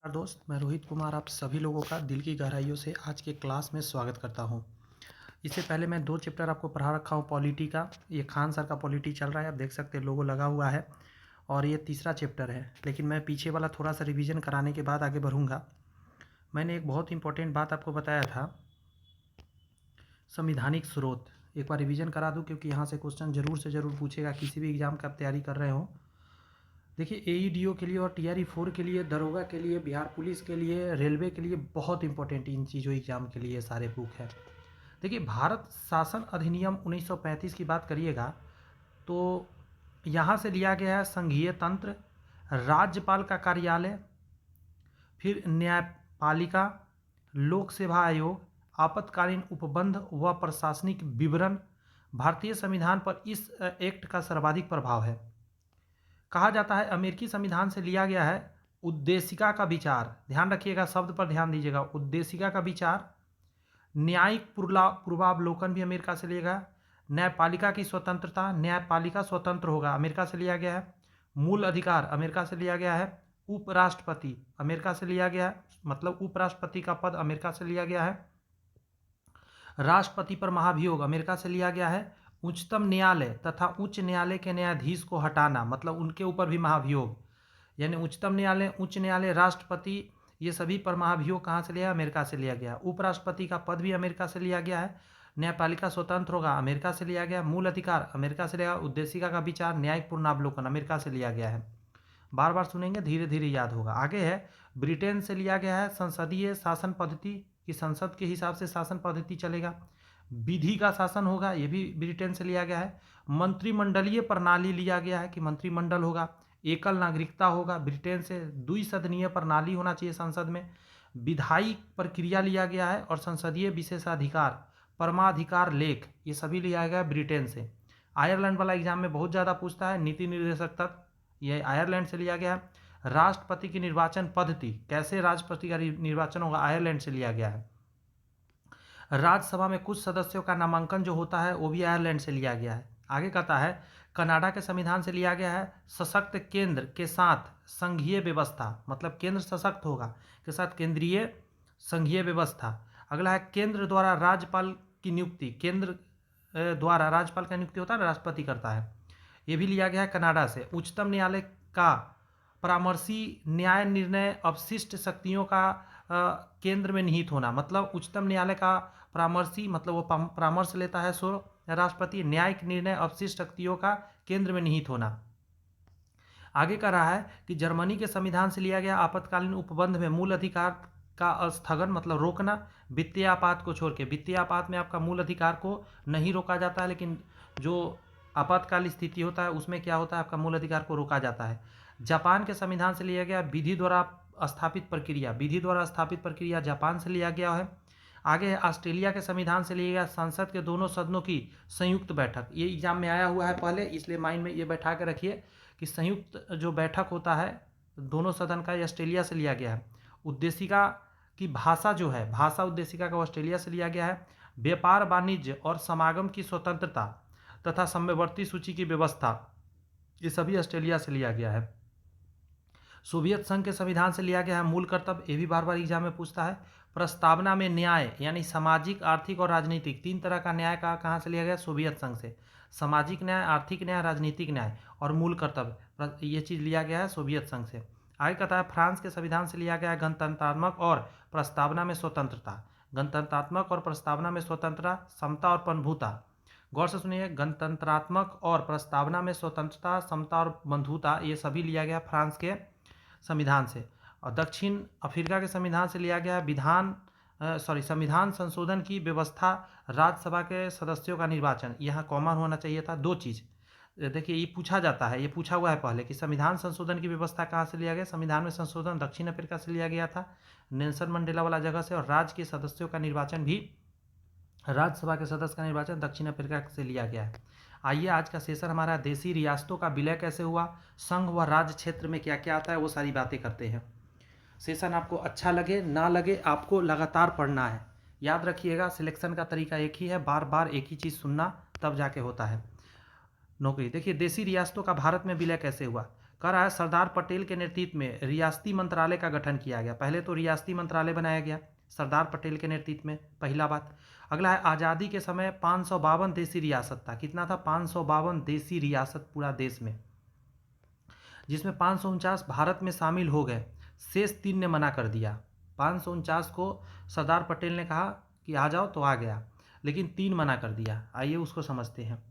नमस्कार दोस्त, मैं रोहित कुमार आप सभी लोगों का दिल की गहराइयों से आज के क्लास में स्वागत करता हूं। इससे पहले मैं 2 चैप्टर आपको पढ़ा रखा हूं पॉलिटी का। ये खान सर का पॉलिटी चल रहा है, आप देख सकते हैं लोगो लगा हुआ है और ये तीसरा चैप्टर है। लेकिन मैं पीछे वाला थोड़ा सा रिवीजन कराने के बाद आगे बढ़ूँगा। मैंने एक बहुत इंपॉर्टेंट बात आपको बताया था, संविधानिक स्रोत। एक बार रिवीजन करा दूँ क्योंकि यहाँ से क्वेश्चन ज़रूर से ज़रूर पूछेगा, किसी भी एग्ज़ाम का आप तैयारी कर रहे हो। देखिए AEDO के लिए और TRE 4 के लिए, दरोगा के लिए, बिहार पुलिस के लिए, रेलवे के लिए बहुत इंपॉर्टेंट इन चीज़ों एग्जाम के लिए सारे बुक है। देखिए भारत शासन अधिनियम 1935 की बात करिएगा तो यहाँ से लिया गया है संघीय तंत्र, राज्यपाल का कार्यालय, फिर न्यायपालिका, लोक सेवा आयोग, आपातकालीन उपबंध व प्रशासनिक विवरण। भारतीय संविधान पर इस एक्ट का सर्वाधिक प्रभाव है। कहा जाता है अमेरिकी संविधान से लिया गया है उद्देशिका का विचार। ध्यान रखिएगा, शब्द पर ध्यान दीजिएगा, उद्देशिका का विचार। न्यायिक पूर्वावलोकन भी अमेरिका से लिया गया। न्यायपालिका की स्वतंत्रता, न्यायपालिका स्वतंत्र होगा, अमेरिका से लिया गया है। मूल अधिकार अमेरिका से लिया गया है। उपराष्ट्रपति अमेरिका से लिया गया है, मतलब उपराष्ट्रपति का पद अमेरिका से लिया गया है। राष्ट्रपति पर महाभियोग अमेरिका से लिया गया है। उच्चतम न्यायालय तथा उच्च न्यायालय के न्यायाधीश को हटाना, मतलब उनके ऊपर भी महाभियोग, यानी उच्चतम न्यायालय, उच्च न्यायालय, राष्ट्रपति, ये सभी पर महाभियोग कहाँ से लिया, अमेरिका से लिया गया। उपराष्ट्रपति का पद भी अमेरिका से लिया गया है। न्यायपालिका स्वतंत्र होगा, अमेरिका से लिया गया। मूल अधिकार अमेरिका से लिया। उद्देशिका का विचार, न्यायिक पूर्णावलोकन अमेरिका से लिया गया है। बार बार सुनेंगे, धीरे धीरे याद होगा। आगे है ब्रिटेन से लिया गया है संसदीय शासन पद्धति, कि संसद के हिसाब से शासन पद्धति चलेगा। विधि का शासन होगा, ये भी ब्रिटेन से लिया गया है। मंत्रिमंडलीय प्रणाली लिया गया है कि मंत्रिमंडल होगा। एकल नागरिकता होगा, ब्रिटेन से। द्विसदनीय प्रणाली होना चाहिए संसद में। विधायी प्रक्रिया लिया गया है और संसदीय विशेषाधिकार, परमाधिकार लेख, ये सभी लिया गया है ब्रिटेन से। आयरलैंड वाला एग्जाम में बहुत ज़्यादा पूछता है, नीति निर्देशक तत्व, यह आयरलैंड से लिया गया है। राष्ट्रपति की निर्वाचन पद्धति, कैसे राष्ट्रपति का निर्वाचन होगा, आयरलैंड से लिया गया है। राज्यसभा में कुछ सदस्यों का नामांकन जो होता है वो भी आयरलैंड से लिया गया है। आगे कहता है कनाडा के संविधान से लिया गया है सशक्त केंद्र के साथ संघीय व्यवस्था, मतलब केंद्र सशक्त होगा के साथ केंद्रीय संघीय व्यवस्था। अगला है केंद्र द्वारा राज्यपाल की नियुक्ति, केंद्र द्वारा राज्यपाल का नियुक्ति होता है, राष्ट्रपति करता है, ये भी लिया गया है कनाडा से। उच्चतम न्यायालय का परामर्शी न्याय निर्णय अवशिष्ट शक्तियों का केंद्र में निहित होना, मतलब उच्चतम न्यायालय का परामर्शी, मतलब वो परामर्श लेता है सो राष्ट्रपति। न्यायिक निर्णय अवशिष्ट शक्तियों का केंद्र में निहित होना। आगे कह रहा है कि जर्मनी के संविधान से लिया गया आपातकालीन उपबंध में मूल अधिकार का स्थगन, मतलब रोकना, वित्तीय आपात को छोड़ के। वित्तीय आपात में आपका मूल अधिकार को नहीं रोका जाता है, लेकिन जो आपातकाल स्थिति होता है उसमें क्या होता है, आपका मूल अधिकार को रोका जाता है। जापान के संविधान से लिया गया विधि द्वारा स्थापित प्रक्रिया, विधि द्वारा स्थापित प्रक्रिया जापान से लिया गया है। आगे है ऑस्ट्रेलिया के संविधान से लिया गया संसद के दोनों सदनों की संयुक्त बैठक। ये एग्जाम में आया हुआ है पहले, इसलिए माइंड में ये बैठा के रखिए कि संयुक्त जो बैठक होता है दोनों सदन का, ये ऑस्ट्रेलिया से लिया गया है। उद्देशिका की भाषा जो है, भाषा उद्देशिका का ऑस्ट्रेलिया से लिया गया है। व्यापार वाणिज्य और समागम की स्वतंत्रता तथा समवर्ती सूची की व्यवस्था, ये सभी ऑस्ट्रेलिया से लिया गया है। सोवियत संघ के संविधान से लिया गया है मूल कर्तव्य, ये भी बार बार एग्जाम में पूछता है। प्रस्तावना में न्याय, यानी सामाजिक, आर्थिक और राजनीतिक, 3 तरह का न्याय का कहाँ से लिया गया, सोवियत संघ से। सामाजिक न्याय, आर्थिक न्याय, राजनीतिक न्याय और मूल कर्तव्य, ये चीज़ लिया गया है सोवियत संघ से। आगे कहता है फ्रांस के संविधान से लिया गया है गणतंत्रात्मक और प्रस्तावना में स्वतंत्रता। गणतंत्रात्मक और प्रस्तावना में स्वतंत्रता, समता और बंधुता। गौर से सुनिए, गणतंत्रात्मक और प्रस्तावना में स्वतंत्रता, समता और बंधुता, ये सभी लिया गया फ्रांस के संविधान से। और दक्षिण अफ्रीका के संविधान से लिया गया संविधान संशोधन की व्यवस्था, राज्यसभा के सदस्यों का निर्वाचन। यहाँ कॉमन होना चाहिए था 2 चीज़। देखिए ये पूछा जाता है, ये पूछा हुआ है पहले कि संविधान संशोधन की व्यवस्था कहाँ से लिया गया। संविधान में संशोधन दक्षिण अफ्रीका से लिया गया था, नेल्सन मंडेला वाला जगह से। और राज्य के सदस्यों का निर्वाचन भी, राज्यसभा के सदस्य का निर्वाचन दक्षिण अफ्रीका से लिया गया है। आइए आज का सेशन हमारा देशी रियासतों का विलय कैसे हुआ, संघ व राज्य क्षेत्र में क्या क्या आता है, वो सारी बातें करते हैं। सेशन आपको अच्छा लगे ना लगे, आपको लगातार पढ़ना है। याद रखिएगा सिलेक्शन का तरीका एक ही है, बार बार एक ही चीज़ सुनना, तब जाके होता है नौकरी। देखिए देशी रियासतों का भारत में विलय कैसे हुआ। कह रहा है सरदार पटेल के नेतृत्व में रियासती मंत्रालय का गठन किया गया। पहले तो रियासती मंत्रालय बनाया गया सरदार पटेल के नेतृत्व में, पहला बात। अगला है आज़ादी के समय 552 देसी रियासत था। कितना था? 552 देसी रियासत पूरा देश में, जिसमें 549 भारत में शामिल हो गए, शेष 3 ने मना कर दिया। 549 को सरदार पटेल ने कहा कि आ जाओ तो आ गया, लेकिन 3 मना कर दिया। आइए उसको समझते हैं।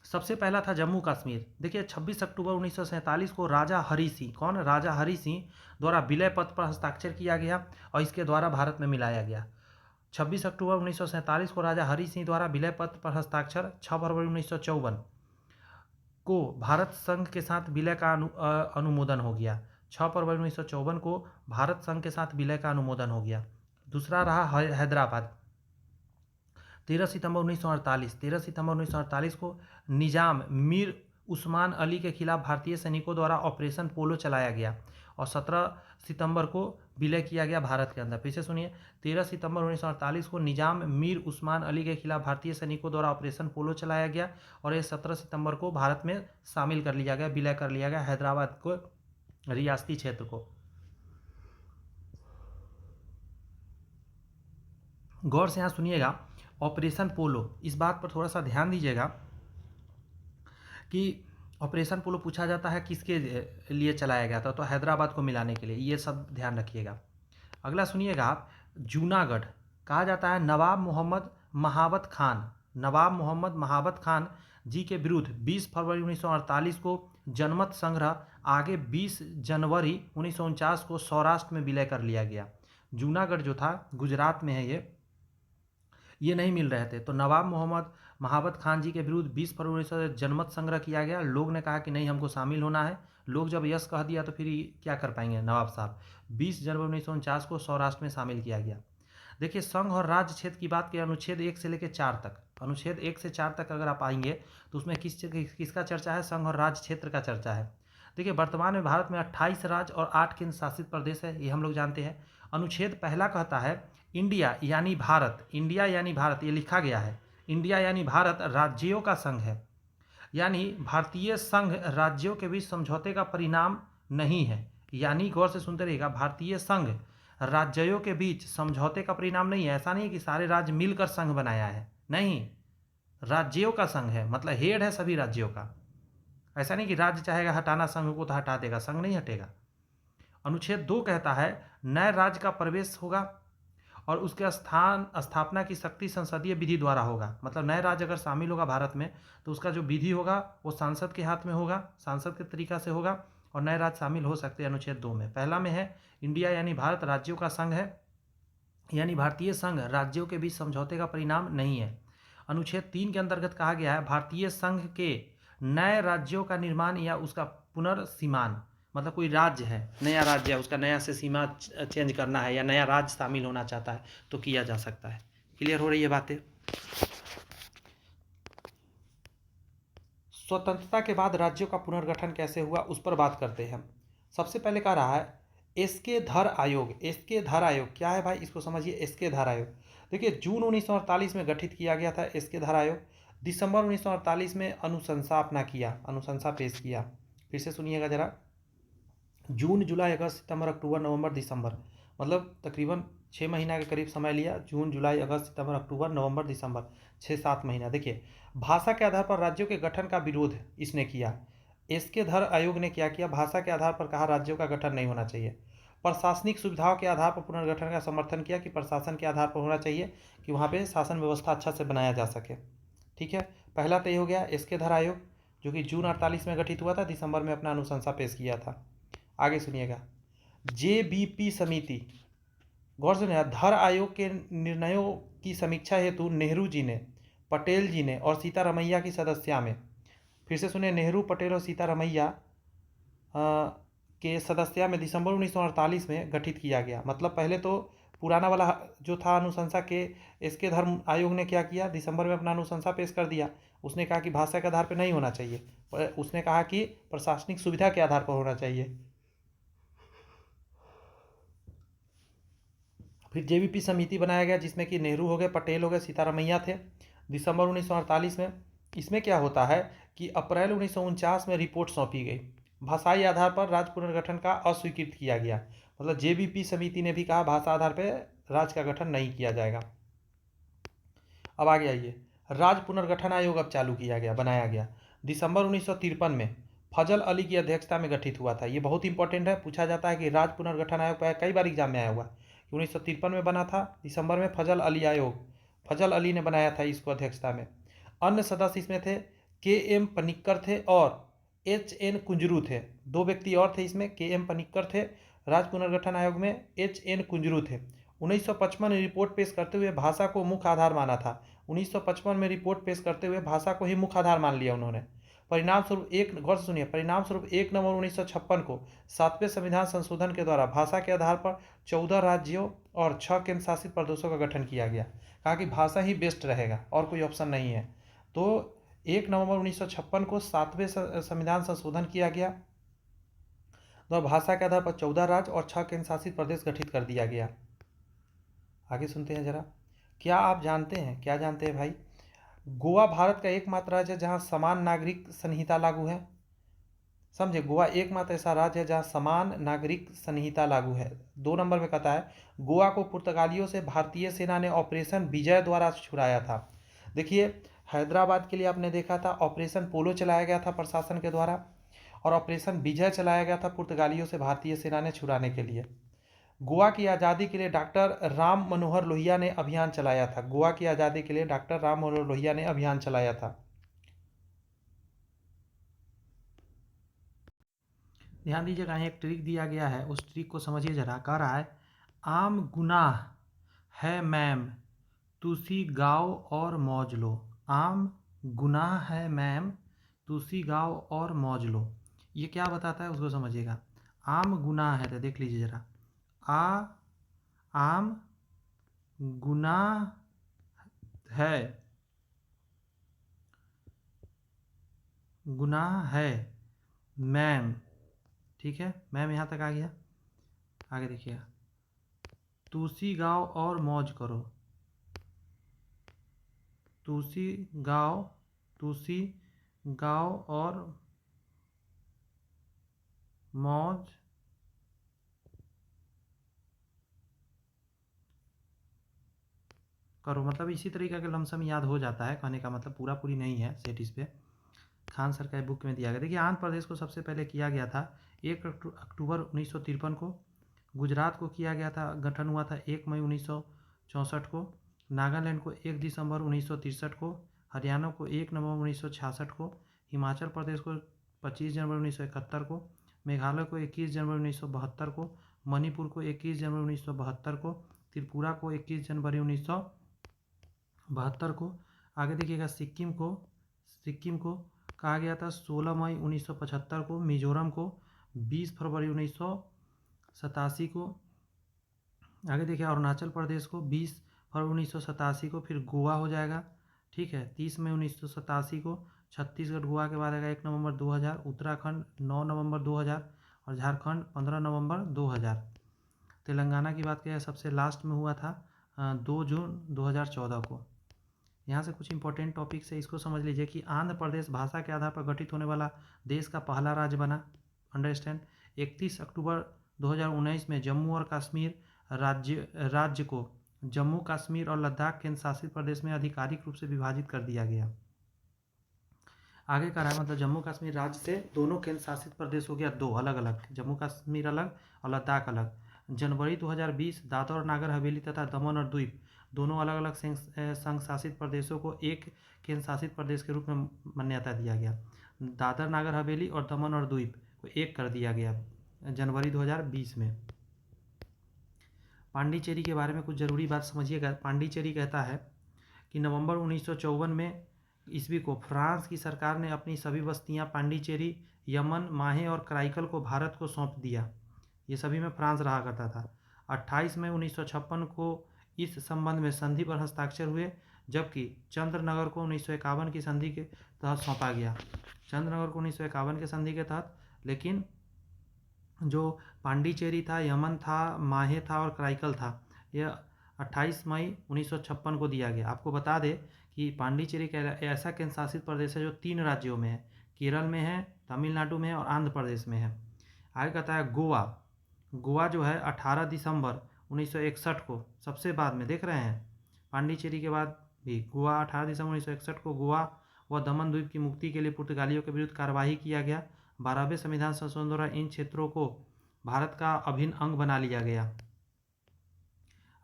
सबसे पहला था जम्मू कश्मीर। देखिए 26 अक्टूबर 1947 को राजा हरि सिंह, कौन? राजा हरि सिंह द्वारा विलय पत्र पर हस्ताक्षर किया गया और इसके द्वारा भारत में मिलाया गया। 26 अक्टूबर 1947 को राजा हरि सिंह द्वारा विलय पत्र पर हस्ताक्षर। 6 फरवरी 1954 को भारत संघ के साथ विलय का अनुमोदन हो गया। 6 फरवरी 1954 को भारत संघ के साथ विलय का अनुमोदन हो गया। दूसरा रहा हैदराबाद। 13 सितंबर 1948, 13 सितंबर 1948 को निजाम मीर उस्मान अली के खिलाफ भारतीय सैनिकों द्वारा ऑपरेशन पोलो चलाया गया और 17 सितंबर को विलय किया गया भारत के अंदर। फिर से सुनिए, 13 सितंबर 1948 को निजाम मीर उस्मान अली के खिलाफ भारतीय सैनिकों द्वारा ऑपरेशन पोलो चलाया गया और ये 17 सितंबर को भारत में शामिल कर लिया गया, विलय कर लिया गया हैदराबाद को, रियासती क्षेत्र को। गौर से यहाँ सुनिएगा, ऑपरेशन पोलो, इस बात पर थोड़ा सा ध्यान दीजिएगा कि ऑपरेशन पोलो पूछा जाता है किसके लिए चलाया गया था, तो हैदराबाद को मिलाने के लिए, ये सब ध्यान रखिएगा। अगला सुनिएगा आप, जूनागढ़ कहा जाता है नवाब मोहम्मद महाबत खान, नवाब मोहम्मद महाबत खान जी के विरुद्ध 20 फरवरी 1948 को जनमत संग्रह, आगे 20 जनवरी 1949 को सौराष्ट्र में विलय कर लिया गया। जूनागढ़ जो था गुजरात में है, ये नहीं मिल रहे थे, तो नवाब मोहम्मद महाबत खान जी के विरुद्ध 20 फरवरी से जनमत संग्रह किया गया। लोग ने कहा कि नहीं, हमको शामिल होना है। लोग जब यस कह दिया तो फिर क्या कर पाएंगे नवाब साहब। 20 जनवरी 1949 को सौराष्ट्र में शामिल किया गया। देखिए संघ और राज्य क्षेत्र की बात करें, अनुच्छेद 1 से लेकर 4 तक, अनुच्छेद 1 से 4 तक अगर आप आएंगे तो उसमें किसका चर्चा है? संघ और राज्य क्षेत्र का चर्चा है। देखिए वर्तमान में भारत में 28 राज्य और 8 केंद्र शासित प्रदेश है, ये हम लोग जानते हैं। अनुच्छेद पहला कहता है इंडिया यानी भारत, इंडिया यानी भारत, ये लिखा गया है, इंडिया यानी भारत राज्यों का संघ है, यानी भारतीय संघ राज्यों के बीच समझौते का परिणाम नहीं है। यानी गौर से सुनते रहिएगा, भारतीय संघ राज्यों के बीच समझौते का परिणाम नहीं है। ऐसा नहीं है कि सारे राज्य मिलकर संघ बनाया है, नहीं, राज्यों का संघ है, मतलब हेड है सभी राज्यों का। ऐसा नहीं कि राज्य चाहेगा हटाना संघ को तो हटा देगा, संघ नहीं हटेगा। अनुच्छेद 2 कहता है नए राज्य का प्रवेश होगा और उसके स्थापना की शक्ति संसदीय विधि द्वारा होगा। मतलब नए राज्य अगर शामिल होगा भारत में तो उसका जो विधि होगा वो सांसद के हाथ में होगा, सांसद के तरीका से होगा और नए राज्य शामिल हो सकते हैं अनुच्छेद 2 में। पहला में है इंडिया यानी भारत राज्यों का संघ है, यानी भारतीय संघ राज्यों के बीच समझौते का परिणाम नहीं है। अनुच्छेद 3 के अंतर्गत कहा गया है भारतीय संघ के नए राज्यों का निर्माण या उसका पुनर्सीमान, मतलब कोई राज्य है, नया राज्य है, उसका नया से सीमा चेंज करना है या नया राज्य शामिल होना चाहता है तो किया जा सकता है। क्लियर हो रही है बातें? स्वतंत्रता के बाद राज्यों का पुनर्गठन कैसे हुआ उस पर बात करते हैं। सबसे पहले कह रहा है एसके धर आयोग। एसके धर आयोग क्या है भाई, इसको समझिए। एसके धर आयोग देखिए जून 1948 में गठित किया गया था एसके धर आयोग। दिसंबर 1948 में अनुशंसा अपना किया, अनुशंसा पेश किया। फिर से सुनिएगा जरा, जून जुलाई अगस्त सितंबर अक्टूबर नवंबर दिसंबर, मतलब तकरीबन 6 महीना के करीब समय लिया। जून जुलाई अगस्त सितंबर अक्टूबर नवंबर दिसंबर, 6-7 महीना। देखिए भाषा के आधार पर राज्यों के गठन का विरोध इसने किया। इसके धर आयोग ने क्या किया, भाषा के आधार पर कहा राज्यों का गठन नहीं होना चाहिए। प्रशासनिक सुविधाओं के आधार पर पुनर्गठन का समर्थन किया कि प्रशासन के आधार पर होना चाहिए कि वहाँ पे शासन व्यवस्था अच्छा से बनाया जा सके। ठीक है, पहला तो ये हो गया इसके धर आयोग, जो कि जून 48 में गठित हुआ था, दिसंबर में अपना अनुशंसा पेश किया था। आगे सुनिएगा, जेबीपी समिति। गौर से धर आयोग के निर्णयों की समीक्षा हेतु नेहरू जी ने, पटेल जी ने और सीतारमैया की सदस्या में, फिर से सुने, नेहरू, पटेल और सीतारमैया के सदस्या में दिसंबर 1948 में गठित किया गया। मतलब पहले तो पुराना वाला जो था अनुशंसा के, इसके धर्म आयोग ने क्या किया, दिसंबर में अपना अनुशंसा पेश कर दिया। उसने कहा कि भाषा के आधार पर नहीं होना चाहिए, उसने कहा कि प्रशासनिक सुविधा के आधार पर होना चाहिए। फिर जेबीपी समिति बनाया गया जिसमें कि नेहरू हो गए, पटेल हो गए, सीतारमैया थे। दिसंबर 1948 में इसमें क्या होता है कि अप्रैल 1949 में रिपोर्ट सौंपी गई, भाषाई आधार पर राज्य पुनर्गठन का अस्वीकृत किया गया। मतलब जेबीपी समिति ने भी कहा भाषा आधार पर राज्य का गठन नहीं किया जाएगा। अब आगे आइए, राज्य पुनर्गठन आयोग अब चालू किया गया, बनाया गया। दिसंबर 1953 में फजल अली की अध्यक्षता में गठित हुआ था। ये बहुत इंपॉर्टेंट है, पूछा जाता है कि राज्य पुनर्गठन आयोग कई बार एग्जाम में आया हुआ। 1953 में बना था, दिसंबर में फजल अली आयोग, फजल अली ने बनाया था इसको अध्यक्षता में। अन्य सदस्य इसमें थे के एम पनिक्कर थे और एच एन कुंजरू थे। दो व्यक्ति और थे इसमें, के एम पनिक्कर थे राज्य पुनर्गठन आयोग में, एच एन कुंजरू थे। 1955 में रिपोर्ट पेश करते हुए भाषा को मुख्य आधार माना था। 1955 में रिपोर्ट पेश करते हुए भाषा को ही मुख्य आधार मान लिया उन्होंने। परिणाम स्वरूप एक गौर से सुनिए, परिणाम स्वरूप 1 नवंबर 1956 को 7वें संविधान संशोधन के द्वारा भाषा के आधार पर 14 राज्यों और 6 केंद्र शासित प्रदेशों का गठन किया गया। कहा कि भाषा ही बेस्ट रहेगा और कोई ऑप्शन नहीं है। तो 1 नवंबर 1956 को 7वें संविधान संशोधन किया गया, तो भाषा के आधार पर 14 राज्य और 6 केंद्र शासित प्रदेश गठित कर दिया गया। आगे सुनते हैं जरा। क्या आप जानते हैं, क्या जानते हैं भाई, गोवा भारत का एकमात्र राज्य है जहां समान नागरिक संहिता लागू है। समझे, गोवा एकमात्र ऐसा राज्य है जहां समान नागरिक संहिता लागू है। 2 नंबर में कहता है गोवा को पुर्तगालियों से भारतीय सेना ने ऑपरेशन विजय द्वारा छुड़ाया था। देखिए, हैदराबाद के लिए आपने देखा था ऑपरेशन पोलो चलाया गया था प्रशासन के द्वारा, और ऑपरेशन विजय चलाया गया था पुर्तगालियों से भारतीय सेना ने छुड़ाने के लिए। गोवा की आज़ादी के लिए डॉक्टर राम मनोहर लोहिया ने अभियान चलाया था। गोवा की आज़ादी के लिए डॉक्टर राम मनोहर लोहिया ने अभियान चलाया था। ध्यान दीजिएगा, एक ट्रिक दिया गया है, उस ट्रिक को समझिए जरा। कह रहा है आम गुनाह है मैम तुसी गाओ और मौज लो। आम गुनाह है मैम तुसी गाओ और मौज लो। ये क्या बताता है उसको समझिएगा। आम गुनाह है तो देख लीजिए जरा, आम गुनाह है, गुनाह है मैम, ठीक है, मैम यहाँ तक आ गया। आगे देखिएगा, तुसी गाओ और मौज करो, तुसी गाओ, तुसी गाओ और मौज करो। मतलब इसी तरीके के लमसम याद हो जाता है, कहने का मतलब पूरा पूरी नहीं है सेट इस पे। खान सर का बुक में दिया गया। देखिए, आंध्र प्रदेश को सबसे पहले किया गया था 1 अक्टूबर 1953 को। गुजरात को किया गया था, गठन हुआ था 1 मई 1964 को। नागालैंड को 1 दिसंबर 1963 को। हरियाणा को 1 नवंबर 1966 को। हिमाचल प्रदेश को 25 जनवरी 1971 को। मेघालय को 21 जनवरी 1972 को। मणिपुर को 21 जनवरी 1972 को। त्रिपुरा को 21 जनवरी 1972 को। आगे देखिएगा, सिक्किम को कहा गया था 16 मई 1975 को। मिजोरम को 20 फरवरी 1987 को। आगे देखिए, अरुणाचल प्रदेश को 20 फरवरी 1987 को। फिर गोवा हो जाएगा, ठीक है, 30 मई 1987 को। छत्तीसगढ़ गोवा के बाद आएगा 1 नवंबर 2000। उत्तराखंड 9 नवंबर 2000 और झारखंड 15 नवंबर 2000। तेलंगाना की बात करें सबसे लास्ट में हुआ था 2 जून 2014 को। यहाँ से कुछ इंपॉर्टेंट टॉपिक्स है, इसको समझ लीजिए कि आंध्र प्रदेश भाषा के आधार पर गठित होने वाला देश का पहला राज्य बना। अंडरस्टैंड। 31 अक्टूबर 2019 में जम्मू और कश्मीर राज्य को जम्मू कश्मीर और लद्दाख केंद्र शासित प्रदेश में आधिकारिक रूप से विभाजित कर दिया गया। आगे का रहा, मतलब जम्मू कश्मीर राज्य से दोनों केंद्र शासित प्रदेश हो गया, 2 अलग अलग, जम्मू कश्मीर अलग और लद्दाख अलग। जनवरी 2020 दादर और नागर हवेली तथा दमन और द्वीप दोनों अलग अलग संघ शासित प्रदेशों को एक केंद्र शासित प्रदेश के रूप में मान्यता दिया गया। दादर नागर हवेली और दमन और द्वीप को एक कर दिया गया जनवरी 2020 में। पांडिचेरी के बारे में कुछ ज़रूरी बात समझिएगा। पांडिचेरी कहता है कि नवंबर 1954 में ईस्वी को फ्रांस की सरकार ने अपनी सभी बस्तियां पांडिचेरी, यमन, माहे और कराईकल को भारत को सौंप दिया। ये सभी में फ्रांस रहा करता था। 28 मई 1956 को इस संबंध में संधि पर हस्ताक्षर हुए, जबकि चंद्रनगर को 1951 की संधि के तहत सौंपा गया। चंद्रनगर को 1951 के संधि के तहत, लेकिन जो पांडिचेरी था, यमन था, माहे था और कराईकल था, यह 28 मई 1956 को दिया गया। आपको बता दें कि पांडिचेरी का ऐसा केंद्र शासित प्रदेश है जो 3 राज्यों में है, केरल में है, तमिलनाडु में है और आंध्र प्रदेश में है। आगे कहता है गोवा। गोवा जो है 18 दिसंबर 1961 को, सबसे बाद में देख रहे हैं, पांडिचेरी के बाद भी गोवा 18 दिसंबर 1961 को गोवा व दमन द्वीप की मुक्ति के लिए पुर्तगालियों के विरुद्ध कार्यवाही किया गया। 12वें संविधान संशोधन द्वारा इन क्षेत्रों को भारत का अभिन्न अंग बना लिया गया।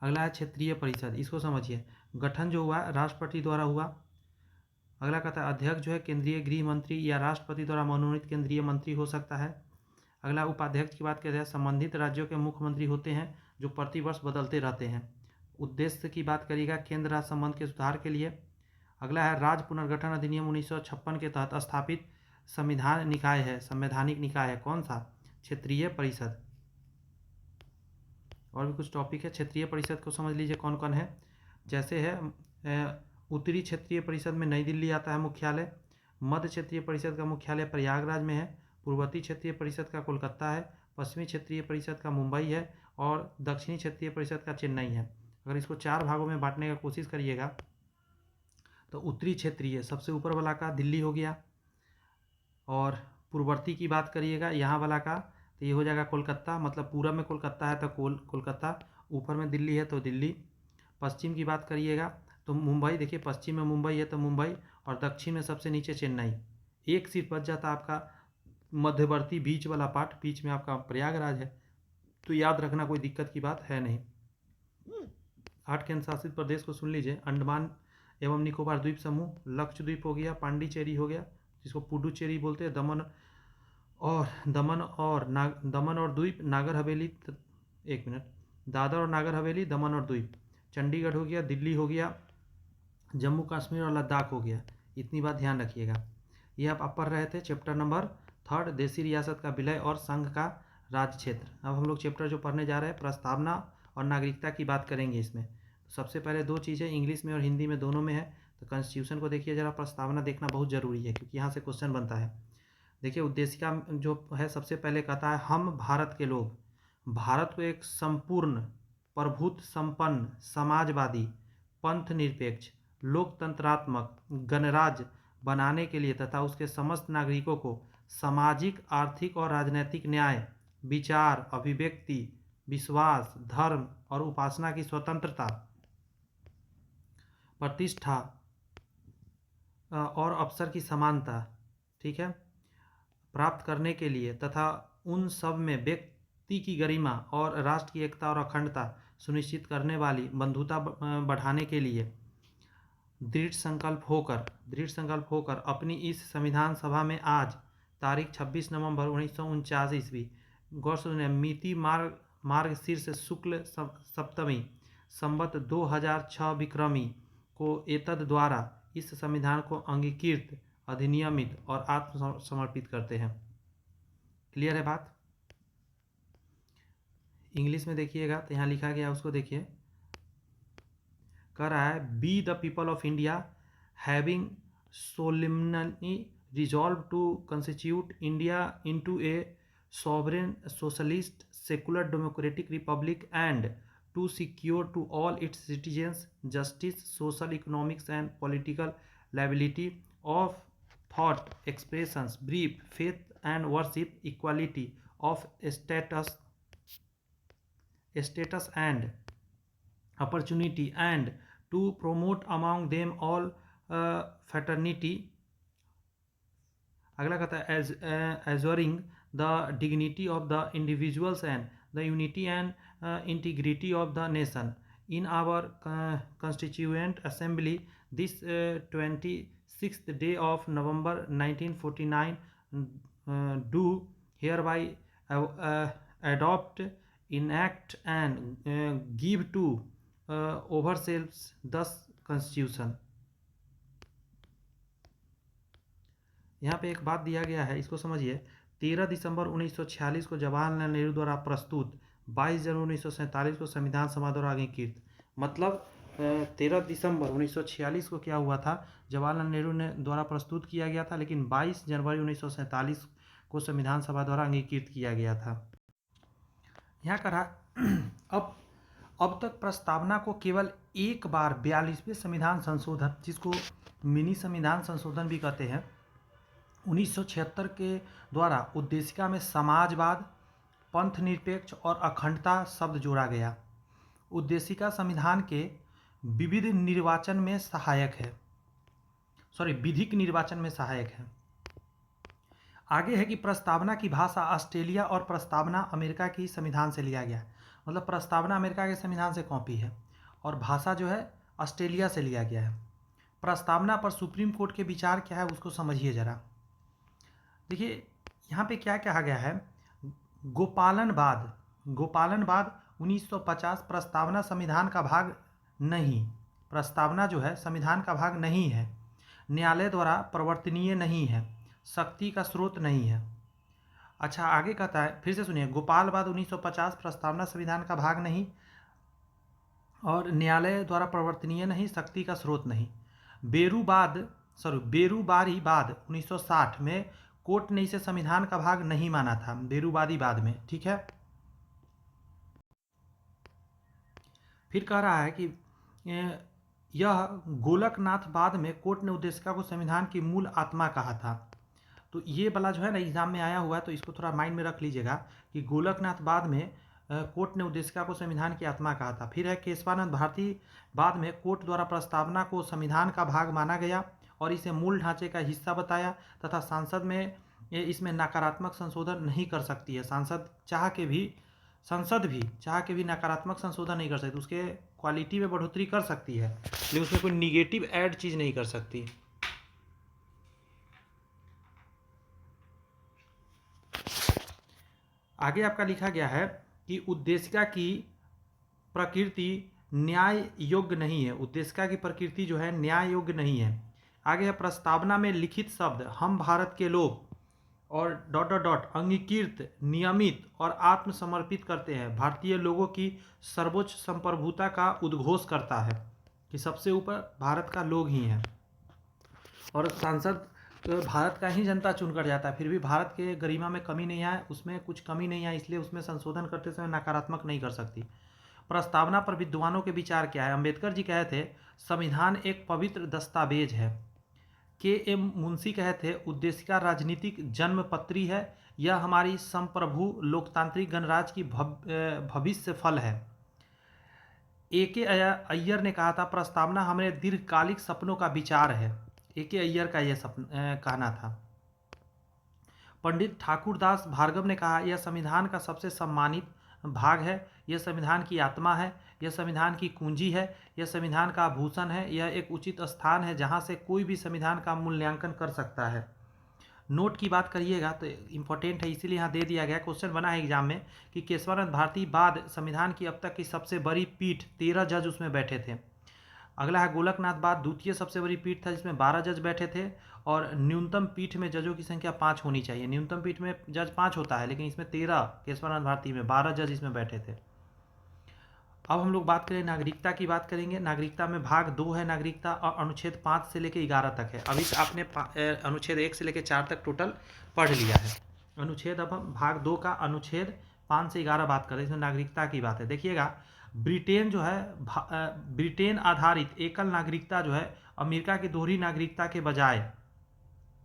अगला है क्षेत्रीय परिषद, इसको समझिए। गठन जो हुआ राष्ट्रपति द्वारा हुआ। अगला कहता है अध्यक्ष जो है केंद्रीय गृह मंत्री या राष्ट्रपति द्वारा मनोनीत केंद्रीय मंत्री हो सकता है। अगला उपाध्यक्ष की बात करते हैं, संबंधित राज्यों के मुख्यमंत्री होते हैं जो प्रतिवर्ष बदलते रहते हैं। उद्देश्य की बात करिएगा केंद्र राज्य संबंध के सुधार के लिए। अगला है राज्य पुनर्गठन अधिनियम 1956 के तहत स्थापित संवैधानिक निकाय है। कौन सा? क्षेत्रीय परिषद। और भी कुछ टॉपिक है, क्षेत्रीय परिषद को समझ लीजिए कौन कौन है। जैसे है उत्तरी क्षेत्रीय परिषद में नई दिल्ली आता है मुख्यालय। मध्य क्षेत्रीय परिषद का मुख्यालय प्रयागराज में है। पूर्वोत्तर क्षेत्रीय परिषद का कोलकाता है। पश्चिमी क्षेत्रीय परिषद का मुंबई है और दक्षिणी क्षेत्रीय परिषद का चेन्नई है। अगर इसको 4 भागों में बांटने का कोशिश करिएगा तो उत्तरी क्षेत्रीय सबसे ऊपर वाला का दिल्ली हो गया, और पूर्ववर्ती की बात करिएगा यहाँ वाला का तो ये हो जाएगा कोलकाता, मतलब पूरब में कोलकाता है तो कोलकाता, ऊपर में दिल्ली है तो दिल्ली। पश्चिम की बात करिएगा तो मुंबई, देखिए पश्चिम में मुंबई है तो मुंबई, और दक्षिण में सबसे नीचे चेन्नई। एक सीट बच जाता आपका मध्यवर्ती बीच वाला पार्ट, बीच में आपका प्रयागराज है, तो याद रखना कोई दिक्कत की बात है नहीं। 8 केंद्र शासित प्रदेश को सुन लीजिए। अंडमान एवं निकोबार द्वीप समूह, लक्षद्वीप हो गया, पांडिचेरी हो गया जिसको पुडुचेरी बोलते हैं, दमन और द्वीप, नागर हवेली, एक मिनट, दादर और नागर हवेली, दमन और द्वीप, चंडीगढ़ हो गया, दिल्ली हो गया, जम्मू कश्मीर और लद्दाख हो गया। इतनी बात ध्यान रखिएगा। ये आप पढ़ रहे थे चैप्टर नंबर 3, देशी रियासत का विलय और संघ का राज्य क्षेत्र। अब हम लोग चैप्टर जो पढ़ने जा रहे हैं प्रस्तावना और नागरिकता की बात करेंगे इसमें। सबसे पहले 2 चीज़ें इंग्लिश में और हिंदी में दोनों में है, तो कॉन्स्टिट्यूशन को देखिए जरा, प्रस्तावना देखना बहुत ज़रूरी है क्योंकि यहाँ से क्वेश्चन बनता है। देखिए उद्देशिका जो है सबसे पहले कहता है हम भारत के लोग भारत को एक संपूर्ण प्रभुत्व संपन्न समाजवादी पंथ निरपेक्ष लोकतंत्रात्मक गणराज्य बनाने के लिए तथा उसके समस्त नागरिकों को सामाजिक आर्थिक और राजनैतिक न्याय, विचार, अभिव्यक्ति, विश्वास, धर्म और उपासना की स्वतंत्रता, प्रतिष्ठा और अवसर की समानता, ठीक है, प्राप्त करने के लिए तथा उन सब में व्यक्ति की गरिमा और राष्ट्र की एकता और अखंडता सुनिश्चित करने वाली बंधुता बढ़ाने के लिए दृढ़ संकल्प होकर अपनी इस संविधान सभा में आज तारीख 26 नवंबर 1949 ईस्वी मिति मार्गशीर्ष शुक्ल सप्तमी संवत 2006 विक्रमी को एतद द्वारा इस संविधान को अंगीकृत, अधिनियमित और आत्मसमर्पित करते हैं। क्लियर है बात? इंग्लिश में देखिएगा तो यहाँ लिखा गया उसको देखिए, कह रहा है be the people of India having solemnly resolved to constitute India into a sovereign socialist secular democratic republic and to secure to all its citizens justice, social, economics and political liberty of thought, expressions, belief, faith and worship, equality of status and opportunity, and to promote among them all fraternity. अगला कहता है assuring the dignity of the individuals and the unity and integrity of the nation. In our constituent assembly this 26th day of November 1949 do hereby adopt, enact and give to ourselves thus constitution. यहाँ पे एक बात दिया गया है, इसको समझिए। 13 दिसंबर 1946 को जवाहरलाल नेहरू द्वारा प्रस्तुत, 22 जनवरी 1947 को संविधान सभा द्वारा अंगीकृत। मतलब 13 दिसंबर 1946 को क्या हुआ था, जवाहरलाल नेहरू ने द्वारा प्रस्तुत किया गया था, लेकिन 22 जनवरी 1947 को संविधान सभा द्वारा अंगीकृत किया गया था। यहाँ कहा अब तक प्रस्तावना को केवल एक बार 42वें संविधान संशोधन, जिसको मिनी संविधान संशोधन भी कहते हैं, 1976 के द्वारा उद्देशिका में समाजवाद, पंथ निरपेक्ष और अखंडता शब्द जोड़ा गया। उद्देशिका संविधान के विविध निर्वाचन में सहायक है, विधिक निर्वाचन में सहायक है। आगे है कि प्रस्तावना की भाषा ऑस्ट्रेलिया और प्रस्तावना अमेरिका की संविधान से लिया गया। मतलब प्रस्तावना अमेरिका के संविधान से कॉपी है और भाषा जो है ऑस्ट्रेलिया से लिया गया है। प्रस्तावना पर सुप्रीम कोर्ट के विचार क्या है उसको समझिए जरा। देखिए यहाँ पे क्या कहा गया है, गोपालनवाद 1950 प्रस्तावना संविधान का भाग नहीं, प्रस्तावना जो है संविधान का भाग नहीं है, न्यायालय द्वारा प्रवर्तनीय नहीं है, शक्ति का स्रोत नहीं है। अच्छा आगे कहता है, फिर से सुनिए, गोपालवाद 1950 प्रस्तावना संविधान का भाग नहीं और न्यायालय द्वारा प्रवर्तनीय नहीं, शक्ति का स्रोत नहीं। बेरूबारीवाद 1960 में कोर्ट ने इसे संविधान का भाग नहीं माना था, बेरूबारीवाद में, ठीक है। फिर कह रहा है कि यह गोलकनाथवाद में कोर्ट ने उद्देशिका को संविधान की मूल आत्मा कहा था। तो ये वाला जो है ना एग्जाम में आया हुआ है, तो इसको थोड़ा माइंड में रख लीजिएगा कि गोलकनाथवाद में कोर्ट ने उद्देशिका को संविधान की आत्मा कहा था। फिर है केशवानंद भारती बाद में कोर्ट द्वारा प्रस्तावना को संविधान का भाग माना गया और इसे मूल ढांचे का हिस्सा बताया तथा इसमें नकारात्मक संशोधन नहीं कर सकती है। संसद भी चाह के भी नकारात्मक संशोधन नहीं कर सकती, उसके क्वालिटी में बढ़ोतरी कर सकती है लेकिन उसमें कोई निगेटिव ऐड चीज़ नहीं कर सकती। आगे आपका लिखा गया है कि उद्देशिका की प्रकृति न्याय योग्य नहीं है, उद्देशिका की प्रकृति जो है न्याय योग्य नहीं है। आगे है प्रस्तावना में लिखित शब्द हम भारत के लोग और ... अंगीकृत, नियमित और आत्मसमर्पित करते हैं, भारतीय लोगों की सर्वोच्च संप्रभुता का उद्घोष करता है कि सबसे ऊपर भारत का लोग ही हैं और सांसद तो भारत का ही जनता चुनकर जाता है, फिर भी भारत के गरिमा में कमी नहीं आए, उसमें कुछ कमी नहीं आई, इसलिए उसमें संशोधन करते समय नकारात्मक नहीं कर सकती। प्रस्तावना पर विद्वानों के विचार क्या है। अंबेडकर जी कहे थे संविधान एक पवित्र दस्तावेज है। के.एम. मुंशी कहे थे उद्देशिका राजनीतिक जन्मपत्री है, यह हमारी संप्रभु लोकतांत्रिक गणराज्य की भविष्य फल है। ए.के. अय्यर ने कहा था प्रस्तावना हमारे दीर्घकालिक सपनों का विचार है। ए.के. अय्यर का यह कहना था। पंडित ठाकुरदास भार्गव ने कहा यह संविधान का सबसे सम्मानित भाग है, यह संविधान की आत्मा है, यह संविधान की कुंजी है, यह संविधान का आभूषण है, यह एक उचित स्थान है जहां से कोई भी संविधान का मूल्यांकन कर सकता है। नोट की बात करिएगा तो इम्पोर्टेंट है, इसीलिए यहाँ दे दिया गया। क्वेश्चन बना है एग्जाम में कि केशवानंद भारती बाद संविधान की अब तक की सबसे बड़ी पीठ, 13 जज उसमें बैठे थे। अगला है गोलकनाथ बाद द्वितीय सबसे बड़ी पीठ था जिसमें 12 जज बैठे थे और न्यूनतम पीठ में जजों की संख्या 5 होनी चाहिए। न्यूनतम पीठ में जज 5 होता है लेकिन इसमें 13, केशवानंद भारती में 12 जज इसमें बैठे थे। अब हम लोग बात करें नागरिकता की, बात करेंगे। नागरिकता में भाग 2 है नागरिकता और अनुच्छेद 5 से लेकर 11 तक है। अभी आपने अनुच्छेद 1 से लेकर 4 तक टोटल पढ़ लिया है अनुच्छेद। अब हम भाग 2 का अनुच्छेद 5 से 11 बात करें, इसमें नागरिकता की बात है। देखिएगा ब्रिटेन जो है ब्रिटेन आधारित एकल नागरिकता जो है अमेरिका की दोहरी नागरिकता के बजाय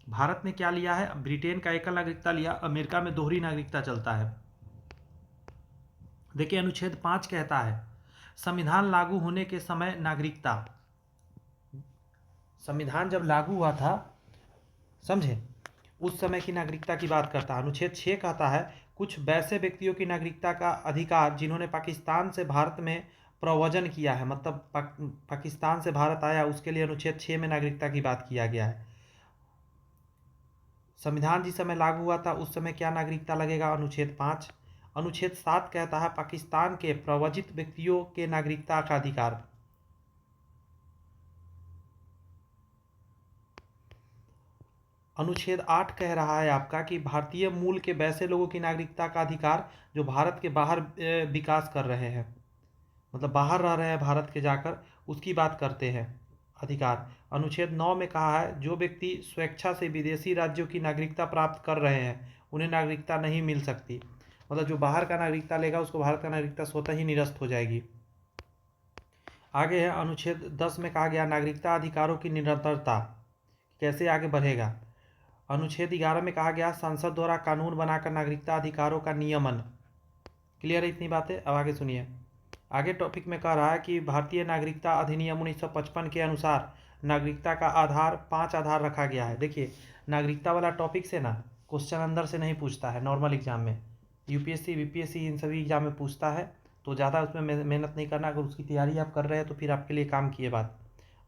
भारत ने क्या लिया है, ब्रिटेन का एकल नागरिकता लिया, अमेरिका में दोहरी नागरिकता चलता है। देखिए अनुच्छेद 5 कहता है संविधान लागू होने के समय नागरिकता, संविधान जब लागू हुआ था समझे उस समय की नागरिकता की बात करता है। अनुच्छेद 6 कहता है कुछ वैसे व्यक्तियों की नागरिकता का अधिकार जिन्होंने पाकिस्तान से भारत में प्रव्रजन किया है, मतलब पाकिस्तान से भारत आया, उसके लिए अनुच्छेद 6 में नागरिकता की बात किया गया है। संविधान जिस समय लागू हुआ था उस समय क्या नागरिकता लगेगा, अनुच्छेद 5। अनुच्छेद 7 कहता है पाकिस्तान के प्रव्रजित व्यक्तियों के नागरिकता का अधिकार। अनुच्छेद 8 कह रहा है आपका कि भारतीय मूल के वैसे लोगों की नागरिकता का अधिकार जो भारत के बाहर विकास कर रहे हैं, मतलब बाहर रह रहे हैं भारत के जाकर, उसकी बात करते हैं अधिकार। अनुच्छेद 9 में कहा है जो व्यक्ति स्वेच्छा से विदेशी राज्यों की नागरिकता प्राप्त कर रहे हैं उन्हें नागरिकता नहीं मिल सकती, मतलब जो बाहर का नागरिकता लेगा उसको भारत का नागरिकता स्वतः ही निरस्त हो जाएगी। आगे है अनुच्छेद 10 में कहा गया नागरिकता अधिकारों की निरंतरता कैसे आगे बढ़ेगा। अनुच्छेद 11 में कहा गया संसद द्वारा कानून बनाकर नागरिकता अधिकारों का नियमन। क्लियर है इतनी बातें। अब आगे सुनिए। आगे टॉपिक में कह रहा है कि भारतीय नागरिकता अधिनियम 1955 के अनुसार नागरिकता का आधार 5 आधार रखा गया है। देखिए नागरिकता वाला टॉपिक से ना क्वेश्चन अंदर से नहीं पूछता है, नॉर्मल एग्जाम में यूपीएससी बीपीएससी इन सभी एग्जाम में पूछता है, तो ज़्यादा उसमें मेहनत नहीं करना। अगर उसकी तैयारी आप कर रहे हैं तो फिर आपके लिए काम की ये बात।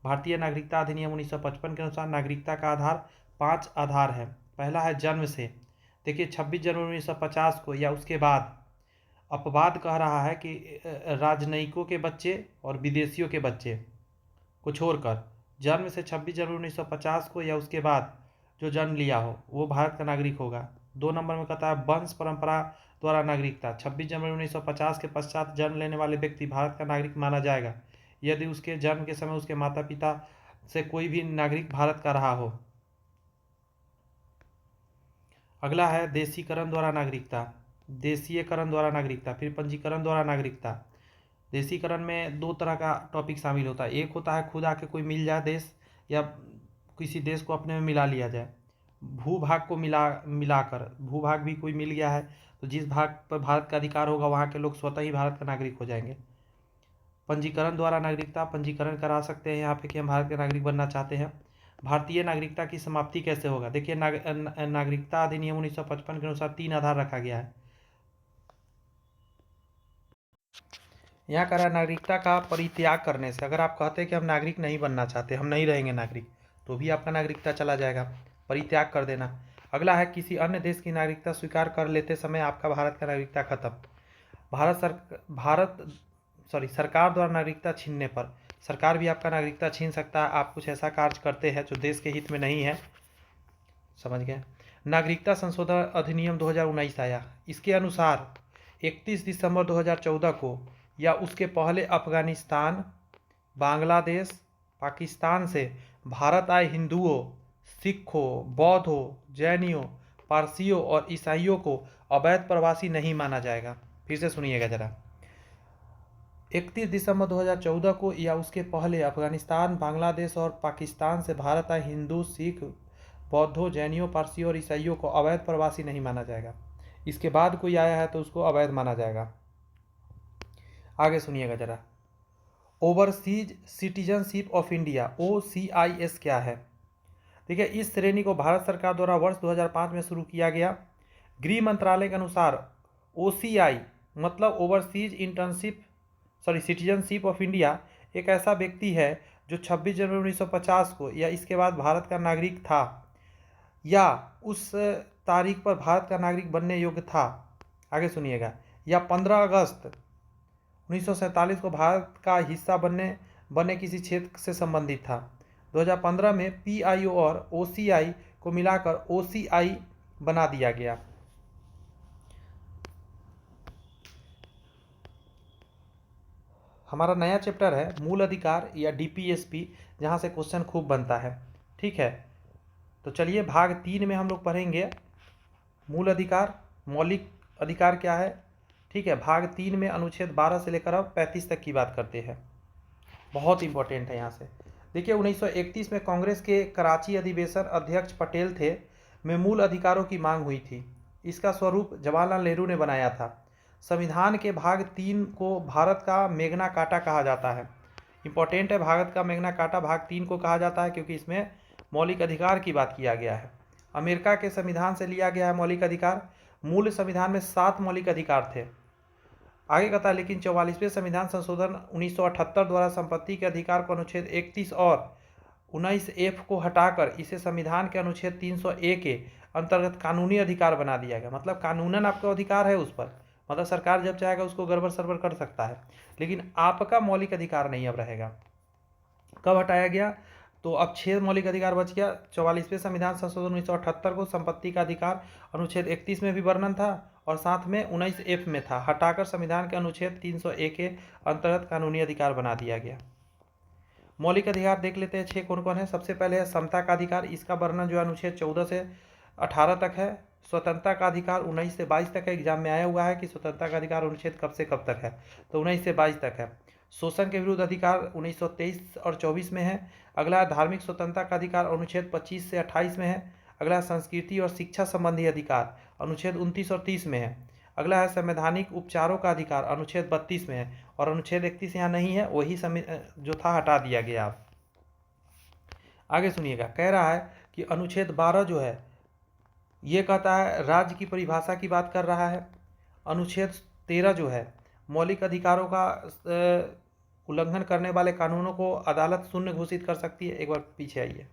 भारतीय नागरिकता अधिनियम 1955 के अनुसार नागरिकता का आधार 5 आधार है। पहला है जन्म से। देखिए 26 जनवरी 1950 को या उसके बाद अपवाद कह रहा है कि राजनयिकों के बच्चे और विदेशियों के बच्चे को छोड़कर जन्म से 26 जनवरी 1950 को या उसके बाद जो जन्म लिया हो वो भारत का नागरिक होगा। 2 नंबर में कहता है वंश परंपरा द्वारा नागरिकता। 26 जनवरी 1950 के पश्चात जन्म लेने वाले व्यक्ति भारत का नागरिक माना जाएगा यदि उसके जन्म के समय उसके माता पिता से कोई भी नागरिक भारत का रहा हो। अगला है देशीकरण द्वारा नागरिकता। देशीयकरण द्वारा नागरिकता, फिर पंजीकरण द्वारा नागरिकता। देशीकरण में 2 तरह का टॉपिक शामिल होता है। एक होता है खुद आके कोई मिल जाए देश या किसी देश को अपने में मिला लिया जाए। भूभाग को मिलाकर भूभाग भी कोई मिल गया है तो जिस भाग पर भारत का अधिकार होगा वहाँ के लोग स्वतः ही भारत का नागरिक हो जाएंगे। पंजीकरण द्वारा नागरिकता, पंजीकरण करा सकते हैं यहाँ पे कि हम भारत के नागरिक बनना चाहते हैं। भारतीय नागरिकता की समाप्ति कैसे होगा। देखिए नागरिकता अधिनियम 1955 के अनुसार 3 आधार रखा गया है। यहाँ कह रहा है नागरिकता का परित्याग करने से। अगर आप कहते हैं कि हम नागरिक नहीं बनना चाहते, हम नहीं रहेंगे नागरिक, तो भी आपका नागरिकता चला जाएगा, परित्याग कर देना। अगला है किसी अन्य देश की नागरिकता स्वीकार कर लेते समय आपका भारत का नागरिकता खत्म। सरकार द्वारा नागरिकता छीनने पर सरकार भी आपका नागरिकता छीन सकता है। आप कुछ ऐसा कार्य करते हैं जो देश के हित में नहीं है, समझ गए। नागरिकता संशोधन अधिनियम 2019 आया। इसके अनुसार 31 दिसंबर 2014 को या उसके पहले अफगानिस्तान, बांग्लादेश, पाकिस्तान से भारत आए हिंदुओं, सिखों, बौद्धों, जैनियों, पारसियों और ईसाइयों को अवैध प्रवासी नहीं माना जाएगा। फिर से सुनिएगा जरा। 31 दिसंबर 2014 को या उसके पहले अफगानिस्तान, बांग्लादेश और पाकिस्तान से भारत आए हिंदू, सिख, बौद्धों, जैनियों, पारसियों और ईसाइयों को अवैध प्रवासी नहीं माना जाएगा। इसके बाद कोई आया है तो उसको अवैध माना जाएगा। आगे सुनिएगा जरा। Overseas citizenship of India OCIS क्या है। देखिए इस श्रेणी को भारत सरकार द्वारा वर्ष 2005 में शुरू किया गया। गृह मंत्रालय के अनुसार OCI मतलब ओवरसीज सिटीजनशिप ऑफ इंडिया एक ऐसा व्यक्ति है जो 26 जनवरी 1950 को या इसके बाद भारत का नागरिक था या उस तारीख पर भारत का नागरिक बनने योग्य था। आगे सुनिएगा। या 15 अगस्त 1947 को भारत का हिस्सा बने किसी क्षेत्र से संबंधित था। 2015 में PIO और OCI को मिलाकर OCI बना दिया गया। हमारा नया चैप्टर है मूल अधिकार या DPSP, जहाँ से क्वेश्चन खूब बनता है। ठीक है, तो चलिए भाग 3 में हम लोग पढ़ेंगे मूल अधिकार, मौलिक अधिकार क्या है। ठीक है, भाग 3 में अनुच्छेद 12 से लेकर अब 35 तक की बात करते हैं। बहुत इंपॉर्टेंट है यहाँ से। देखिए 1931 में कांग्रेस के कराची अधिवेशन अध्यक्ष पटेल थे में मूल अधिकारों की मांग हुई थी। इसका स्वरूप जवाहरलाल नेहरू ने बनाया था। संविधान के भाग 3 को भारत का मैग्ना कार्टा कहा जाता है। इंपॉर्टेंट है, भारत का मैग्ना कार्टा भाग 3 को कहा जाता है क्योंकि इसमें मौलिक अधिकार की बात किया गया है। अमेरिका के संविधान से लिया गया है मौलिक अधिकार। मूल संविधान में 7 मौलिक अधिकार थे। आगे कहता है लेकिन 44वें संविधान संशोधन 1978 द्वारा संपत्ति के अधिकार को अनुच्छेद 31 और 19F को हटाकर इसे संविधान के अनुच्छेद 300A के अंतर्गत कानूनी अधिकार बना दिया गया। मतलब कानूनन आपका अधिकार है उस पर, मतलब सरकार जब चाहेगा उसको गड़बड़ सरबड़ कर सकता है, लेकिन आपका मौलिक अधिकार नहीं अब रहेगा। कब हटाया गया, तो अब 6 मौलिक अधिकार बच गया। 44वें संविधान संशोधन 1978 को संपत्ति का अधिकार अनुच्छेद 31 में भी वर्णन था और साथ में 19F में था, हटाकर संविधान के अनुच्छेद 300A के अंतर्गत कानूनी अधिकार बना दिया गया। मौलिक अधिकार देख लेते हैं 6 कौन कौन है। सबसे पहले है समता का अधिकार। इसका वर्णन जो अनुच्छेद 14 से 18 तक है। स्वतंत्रता का अधिकार 19 से 22 तक है। एग्जाम में आया हुआ है कि स्वतंत्रता का अधिकार अनुच्छेद कब से कब तक है, तो 19 से 22 तक है। शोषण के विरुद्ध अधिकार 1923 और 24 में है। अगला धार्मिक स्वतंत्रता का अधिकार अनुच्छेद 25 से 28 में है। अगला संस्कृति और शिक्षा संबंधी अधिकार अनुच्छेद 29 और 30 में है। अगला है संवैधानिक उपचारों का अधिकार अनुच्छेद 32 में है, और अनुच्छेद 31 यहाँ नहीं है, वही जो था हटा दिया गया। अब आगे सुनिएगा, कह रहा है कि अनुच्छेद 12 जो है ये कहता है राज्य की परिभाषा की बात कर रहा है। अनुच्छेद 13 जो है मौलिक अधिकारों का उल्लंघन करने वाले कानूनों को अदालत शून्य घोषित कर सकती है। एक बार पीछे आइए,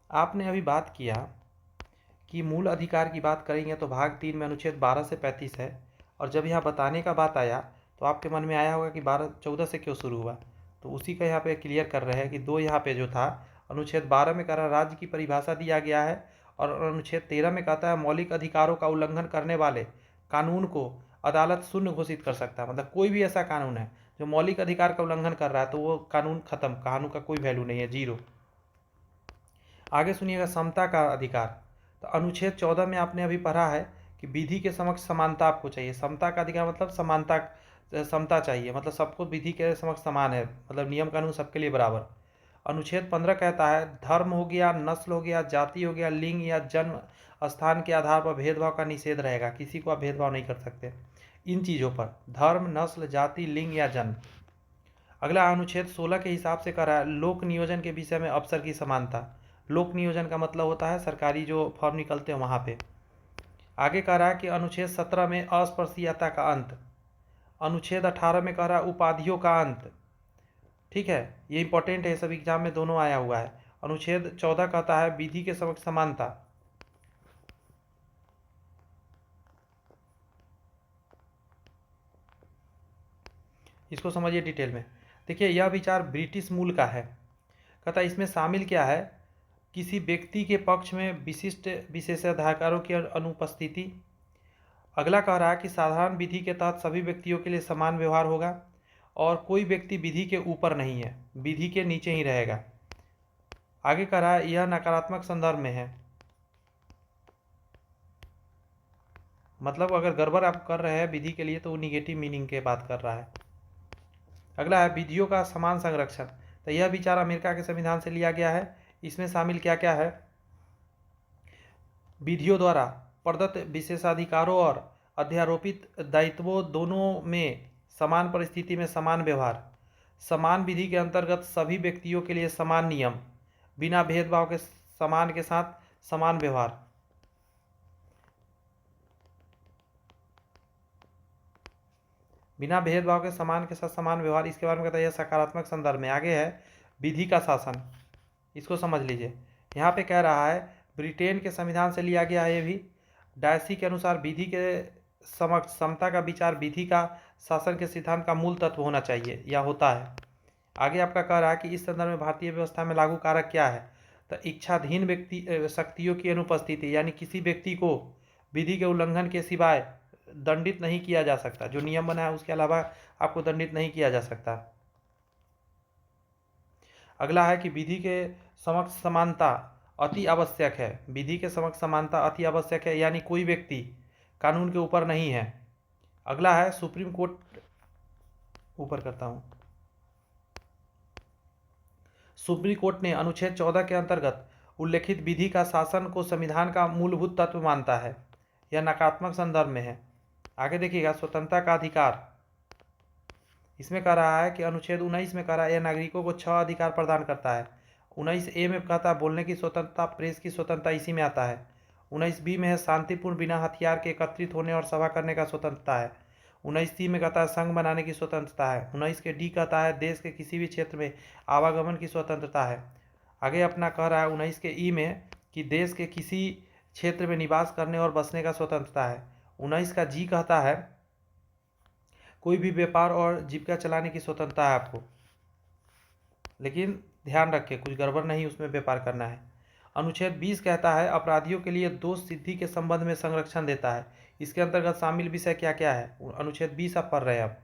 आपने अभी बात किया कि मूल अधिकार की बात करेंगे तो भाग 3 में अनुच्छेद 12 से 35 है, और जब यहाँ बताने का बात आया तो आपके मन में आया होगा कि 14 से क्यों शुरू हुआ, तो उसी का यहाँ पे क्लियर कर रहे हैं कि दो यहाँ पे जो था अनुच्छेद 12 में कह रहा राज्य की परिभाषा दिया गया है, और अनुच्छेद 13 में कहता है मौलिक अधिकारों का उल्लंघन करने वाले कानून को अदालत शून्य घोषित कर सकता है। मतलब कोई भी ऐसा कानून है जो मौलिक अधिकार का उल्लंघन कर रहा है तो वो कानून खत्म, कानून का कोई वैल्यू नहीं है, जीरो। आगे सुनिएगा, समता का अधिकार। तो अनुच्छेद 14 में आपने अभी पढ़ा है कि विधि के समक्ष समानता आपको चाहिए। समता का अधिकार मतलब समानता, समता चाहिए, मतलब सबको विधि के समक्ष समान है, मतलब नियम कानून सबके लिए बराबर। अनुच्छेद 15 कहता है धर्म हो गया, नस्ल हो गया, जाति हो गया, लिंग या जन्म स्थान के आधार पर भेदभाव का निषेध रहेगा। किसी को आप भेदभाव नहीं कर सकते इन चीज़ों पर, धर्म, नस्ल, जाति, लिंग या जन्म। अगला अनुच्छेद 16 के हिसाब से कह रहा है लोक नियोजन के विषय में अवसर की समानता। लोक नियोजन का मतलब होता है सरकारी जो फॉर्म निकलते हैं वहाँ पे। आगे कह रहा है कि अनुच्छेद 17 में अस्पृश्यता का अंत। अनुच्छेद 18 में कह रहा है उपाधियों का अंत। ठीक है, ये इंपॉर्टेंट है, सब एग्जाम में दोनों आया हुआ है। अनुच्छेद 14 कहता है विधि के समक्ष समानता। इसको समझिए डिटेल में। देखिए यह विचार ब्रिटिश मूल का है। कहता है इसमें शामिल क्या है, किसी व्यक्ति के पक्ष में विशिष्ट विशेषाधिकारों की अनुपस्थिति। अगला कह रहा है कि साधारण विधि के तहत सभी व्यक्तियों के लिए समान व्यवहार होगा, और कोई व्यक्ति विधि के ऊपर नहीं है, विधि के नीचे ही रहेगा। आगे कह रहा है यह नकारात्मक संदर्भ में है, मतलब अगर गड़बड़ आप कर रहे हैं विधि के लिए तो वो निगेटिव मीनिंग के बात कर रहा है। अगला है विधियों का समान संरक्षण। तो यह विचार अमेरिका के संविधान से लिया गया है। इसमें शामिल क्या क्या है, विधियों द्वारा प्रदत्त विशेषाधिकारों और अध्यारोपित दायित्वों दोनों में समान परिस्थिति में समान व्यवहार, समान विधि के अंतर्गत सभी व्यक्तियों के लिए समान नियम, बिना भेदभाव के समान के साथ समान व्यवहार। बिना भेदभाव के समान के साथ समान व्यवहार, इसके बारे में कहता है यह सकारात्मक संदर्भ में। आगे है विधि का शासन, इसको समझ लीजिए। यहाँ पे कह रहा है ब्रिटेन के संविधान से लिया गया है ये भी। डायसी के अनुसार विधि के समक्ष समता का विचार विधि का शासन के सिद्धांत का मूल तत्व होना चाहिए या होता है। आगे आपका कह रहा है कि इस संदर्भ में भारतीय व्यवस्था में लागू कारक क्या है, तो इच्छाधीन व्यक्ति शक्तियों की अनुपस्थिति, यानी किसी व्यक्ति को विधि के उल्लंघन के सिवाय दंडित नहीं किया जा सकता, जो नियम बना है उसके अलावा आपको दंडित नहीं किया जा सकता। अगला है कि विधि के समक्ष समानता अति आवश्यक है। विधि के समक्ष समानता अति आवश्यक है, यानी कोई व्यक्ति कानून के ऊपर नहीं है। अगला है सुप्रीम कोर्ट, ऊपर करता हूं, सुप्रीम कोर्ट ने अनुच्छेद 14 के अंतर्गत उल्लेखित विधि का शासन को संविधान का मूलभूत तत्व मानता है। यह नकारात्मक संदर्भ में है। आगे देखिएगा स्वतंत्रता का अधिकार। इसमें कह रहा है कि अनुच्छेद 19 में कह रहा है यह नागरिकों को 6 अधिकार प्रदान करता है। 19A में कहता है बोलने की स्वतंत्रता, प्रेस की स्वतंत्रता इसी में आता है। 19B में है शांतिपूर्ण बिना हथियार के एकत्रित होने और सभा करने का स्वतंत्रता है। 19C में कहता है संघ बनाने की स्वतंत्रता है। 19 के D कहता है देश के किसी भी क्षेत्र में आवागमन की स्वतंत्रता है। आगे अपना कह रहा है 19 के E में कि देश के किसी क्षेत्र में निवास करने और बसने का स्वतंत्रता है। 19 का G कहता है कोई भी व्यापार और जीविका चलाने की स्वतंत्रता है आपको, लेकिन ध्यान रखें कुछ गड़बड़ नहीं उसमें व्यापार करना है। अनुच्छेद 20 कहता है अपराधियों के लिए दोष सिद्धि के संबंध में संरक्षण देता है। इसके अंतर्गत शामिल विषय क्या क्या है, अनुच्छेद 20 आप पढ़ रहे हैं। अब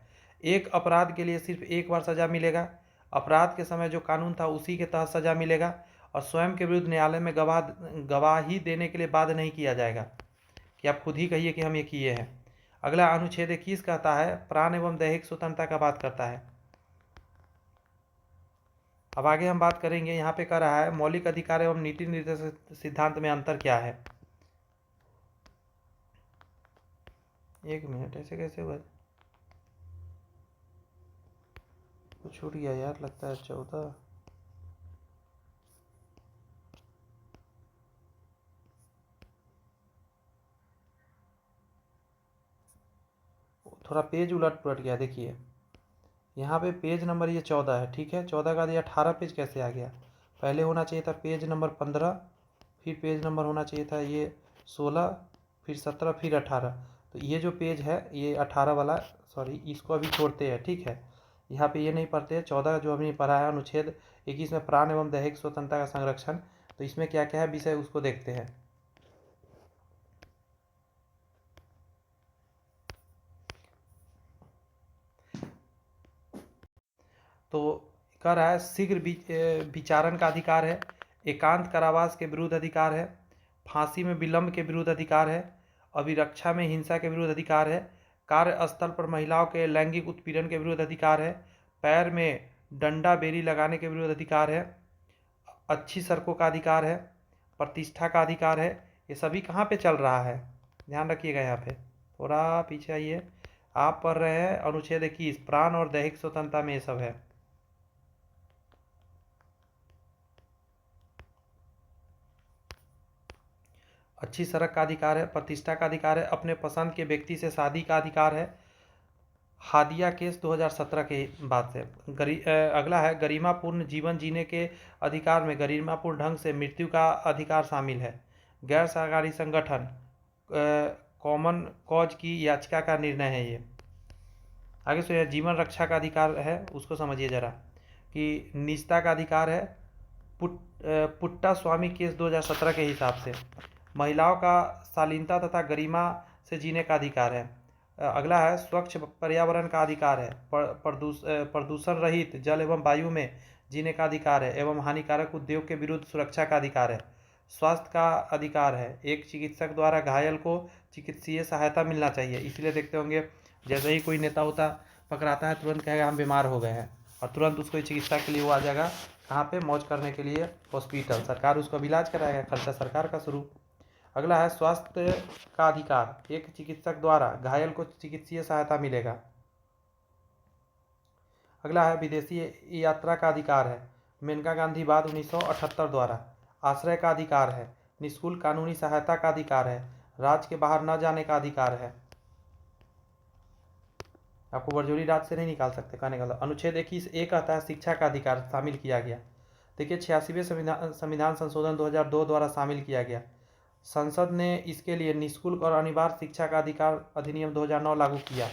एक अपराध के लिए सिर्फ एक बार सजा मिलेगा, अपराध के समय जो कानून था उसी के तहत सजा मिलेगा, और स्वयं के विरुद्ध न्यायालय में गवाही देने के लिए बाध्य नहीं किया जाएगा कि आप खुद ही कहिए कि हम ये किए हैं। अगला अनुच्छेद 21 कहता है प्राण एवं दैहिक स्वतंत्रता का बात करता है। अब आगे हम बात करेंगे, यहाँ पे कह रहा है मौलिक अधिकार एवं नीति निर्देशक सिद्धांत में अंतर क्या है। एक मिनट, ऐसे कैसे हुआ, कुछ छूट गया यार, लगता है 14। थोड़ा पेज उलट पुलट गया, देखिए यहाँ पे पेज नंबर ये 14 है, ठीक है। 14 का दिया, 18 पेज कैसे आ गया। पहले होना चाहिए था पेज नंबर 15, फिर पेज नंबर होना चाहिए था ये 16, फिर 17, फिर 18। तो ये जो पेज है ये 18 वाला, सॉरी इसको अभी छोड़ते हैं, ठीक है। यहाँ पे ये नहीं पढ़ते हैं। 14 जो हमने पढ़ा है अनुच्छेद 21 में प्राण एवं दैहिक स्वतंत्रता का संरक्षण, तो इसमें क्या क्या है विषय उसको देखते हैं। तो कह रहा है शीघ्र विचारण का अधिकार है, एकांत कारावास के विरुद्ध अधिकार है, फांसी में विलंब के विरुद्ध अधिकार है, अभिरक्षा में हिंसा के विरुद्ध अधिकार है, कार्यस्थल पर महिलाओं के लैंगिक उत्पीड़न के विरुद्ध अधिकार है, पैर में डंडा बेरी लगाने के विरुद्ध अधिकार है, अच्छी सड़कों का अधिकार है, प्रतिष्ठा का अधिकार है। ये सभी कहाँ पे चल रहा है, ध्यान रखिएगा। यहाँ पे थोड़ा पीछे आइए, आप पढ़ रहे हैं अनुच्छेद 21 प्राण और दैहिक स्वतंत्रता में ये सब है। अच्छी सड़क का अधिकार है, प्रतिष्ठा का अधिकार है, अपने पसंद के व्यक्ति से शादी का अधिकार है। हादिया केस 2017 के बाद से। अगला है गरिमापूर्ण जीवन जीने के अधिकार में गरिमापूर्ण ढंग से मृत्यु का अधिकार शामिल है। गैर सरकारी संगठन कॉमन कॉज की याचिका का निर्णय है ये। आगे सुनिए, जीवन रक्षा का अधिकार है, उसको समझिए जरा कि निजता का अधिकार है। पुट्टा स्वामी केस 2017 के हिसाब से महिलाओं का शालीनता तथा गरिमा से जीने का अधिकार है। अगला है स्वच्छ पर्यावरण का अधिकार है, प्रदूषण रहित जल एवं वायु में जीने का अधिकार है, एवं हानिकारक उद्योग के विरुद्ध सुरक्षा का अधिकार है। स्वास्थ्य का अधिकार है, एक चिकित्सक द्वारा घायल को चिकित्सीय सहायता मिलना चाहिए। इसलिए देखते होंगे जैसे ही कोई नेता होता पकड़ाता है तुरंत कहेगा हम बीमार हो गए हैं, और तुरंत उसको चिकित्सा के लिए वो आ जाएगा कहाँ पे, मौज करने के लिए हॉस्पिटल, सरकार उसको इलाज कराएगा, खर्चा सरकार का शुरू। अगला है स्वास्थ्य का अधिकार, एक चिकित्सक द्वारा घायल को चिकित्सीय सहायता मिलेगा। अगला है विदेशी यात्रा का अधिकार है, मेनका गांधी बाद 1978 द्वारा। आश्रय का अधिकार है, निःशुल्क कानूनी सहायता का अधिकार है, राज्य के बाहर न जाने का अधिकार है, आपको बरजोरी राज्य से नहीं निकाल सकते, कहने का अनुच्छेद 21A कहता है शिक्षा का अधिकार शामिल किया गया। देखिए 86वें संविधान संशोधन 2002 द्वारा शामिल किया गया। संसद ने इसके लिए निःशुल्क और अनिवार्य शिक्षा का अधिकार अधिनियम 2009 लागू किया।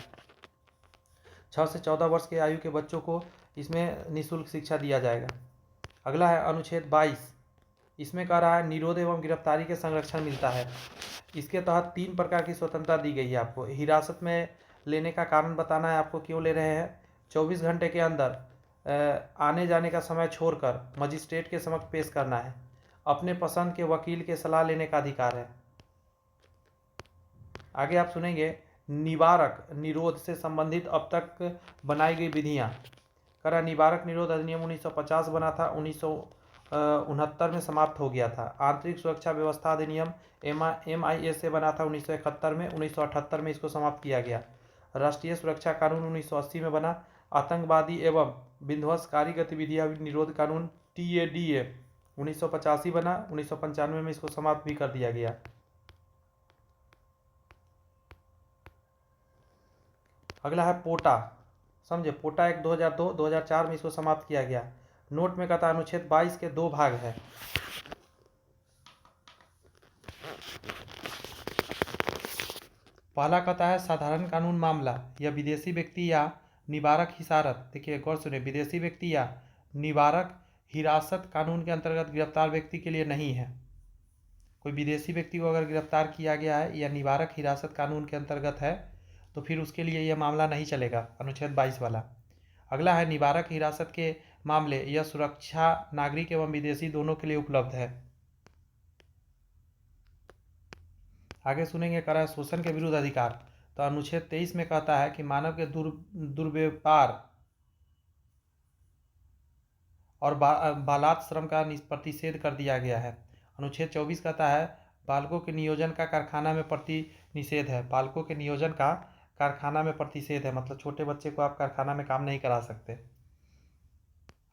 6 से 14 वर्ष के आयु के बच्चों को इसमें निःशुल्क शिक्षा दिया जाएगा। अगला है अनुच्छेद 22, इसमें कह रहा है निरोध एवं गिरफ्तारी के संरक्षण मिलता है। इसके तहत 3 प्रकार की स्वतंत्रता दी गई है आपको। हिरासत में लेने का कारण बताना है आपको क्यों ले रहे हैं, 24 घंटे के अंदर आने जाने का समय छोड़कर मजिस्ट्रेट के समक्ष पेश करना है, अपने पसंद के वकील के सलाह लेने का अधिकार है। आगे आप सुनेंगे निवारक निरोध से संबंधित अब तक बनाई गई विधियां। करा निवारक निरोध अधिनियम 1950 बना था, 1969 में समाप्त हो गया था। आंतरिक सुरक्षा व्यवस्था अधिनियम MIA से बना था 1971 में, 1978 में इसको समाप्त किया गया। राष्ट्रीय सुरक्षा कानून 1980 में बना। आतंकवादी एवं विध्वंसकारी गतिविधियां निरोध कानून TADA 1985 बना, 1995 में इसको समाप्त भी कर दिया गया। अगला है पोटा, समझे, पोटा एक 2002, 2004 में इसको समाप्त किया गया। नोट में कहता है अनुच्छेद 22 के 2 भाग है। पहला कहता है साधारण कानून मामला या विदेशी व्यक्ति या निवारक हिरासत, देखिए गौर सुने, विदेशी व्यक्ति या निवारक हिरासत कानून के अंतर्गत गिरफ्तार व्यक्ति के लिए नहीं है। कोई विदेशी व्यक्ति को अगर गिरफ्तार किया गया है या निवारक हिरासत कानून के अंतर्गत है तो फिर उसके लिए यह मामला नहीं चलेगा, अनुच्छेद 22 वाला। अगला है निवारक हिरासत के मामले यह सुरक्षा नागरिक एवं विदेशी दोनों के लिए उपलब्ध है। आगे सुनेंगे करा शोषण के विरुद्ध अधिकार, तो अनुच्छेद 23 में कहता है कि मानव के दुर्व्यवहार और बालात श्रम का प्रतिषेध कर दिया गया है। अनुच्छेद 24 कहता है बालकों के नियोजन का कारखाना में निषेध है। बालकों के नियोजन का कारखाना में प्रतिषेध है, मतलब छोटे बच्चे को आप कारखाना में काम नहीं करा सकते।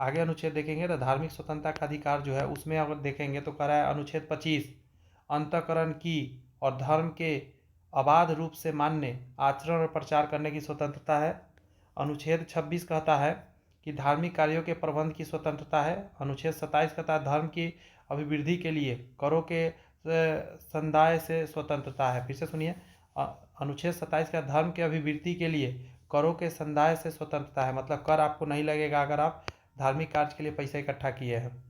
आगे अनुच्छेद देखेंगे तो धार्मिक स्वतंत्रता का अधिकार जो है उसमें अगर देखेंगे तो कह रहा है अनुच्छेद 25 अंतःकरण की और धर्म के अबाध रूप से मान्य आचरण और प्रचार करने की स्वतंत्रता है। अनुच्छेद 26 कहता है कि धार्मिक कार्यों के प्रबंध की स्वतंत्रता है। अनुच्छेद 27 कहता है धर्म की अभिवृद्धि के लिए करों के संदाय से स्वतंत्रता है। फिर से सुनिए, अनुच्छेद 27 का धर्म के अभिवृद्धि के लिए करों के संदाय से स्वतंत्रता है, मतलब कर आपको नहीं लगेगा अगर आप धार्मिक कार्य के लिए पैसा इकट्ठा किए हैं।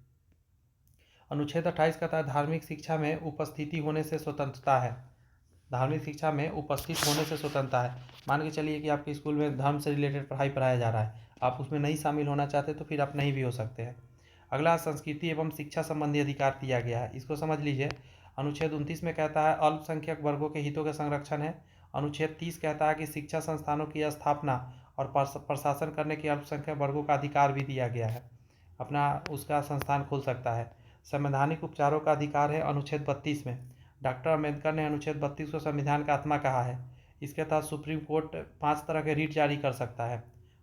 अनुच्छेद 28 कहता है धार्मिक शिक्षा में उपस्थिति होने से स्वतंत्रता है। धार्मिक शिक्षा में उपस्थित होने से स्वतंत्रता है। मान के चलिए कि आपके स्कूल में धर्म से रिलेटेड पढ़ाई पढ़ाया जा रहा है, आप उसमें नहीं शामिल होना चाहते तो फिर आप नहीं भी हो सकते हैं। अगला संस्कृति एवं शिक्षा संबंधी अधिकार दिया गया है, इसको समझ लीजिए। अनुच्छेद 29 में कहता है अल्पसंख्यक वर्गों के हितों का संरक्षण है। अनुच्छेद 30 कहता है कि शिक्षा संस्थानों की स्थापना और प्रशासन करने के अल्पसंख्यक वर्गों का अधिकार भी दिया गया है, अपना उसका संस्थान खोल सकता है। संवैधानिक उपचारों का अधिकार है अनुच्छेद 32 में। डॉक्टर अम्बेडकर ने अनुच्छेद 32 को संविधान का आत्मा कहा है। इसके तहत सुप्रीम कोर्ट 5 तरह के रीट जारी कर सकता है।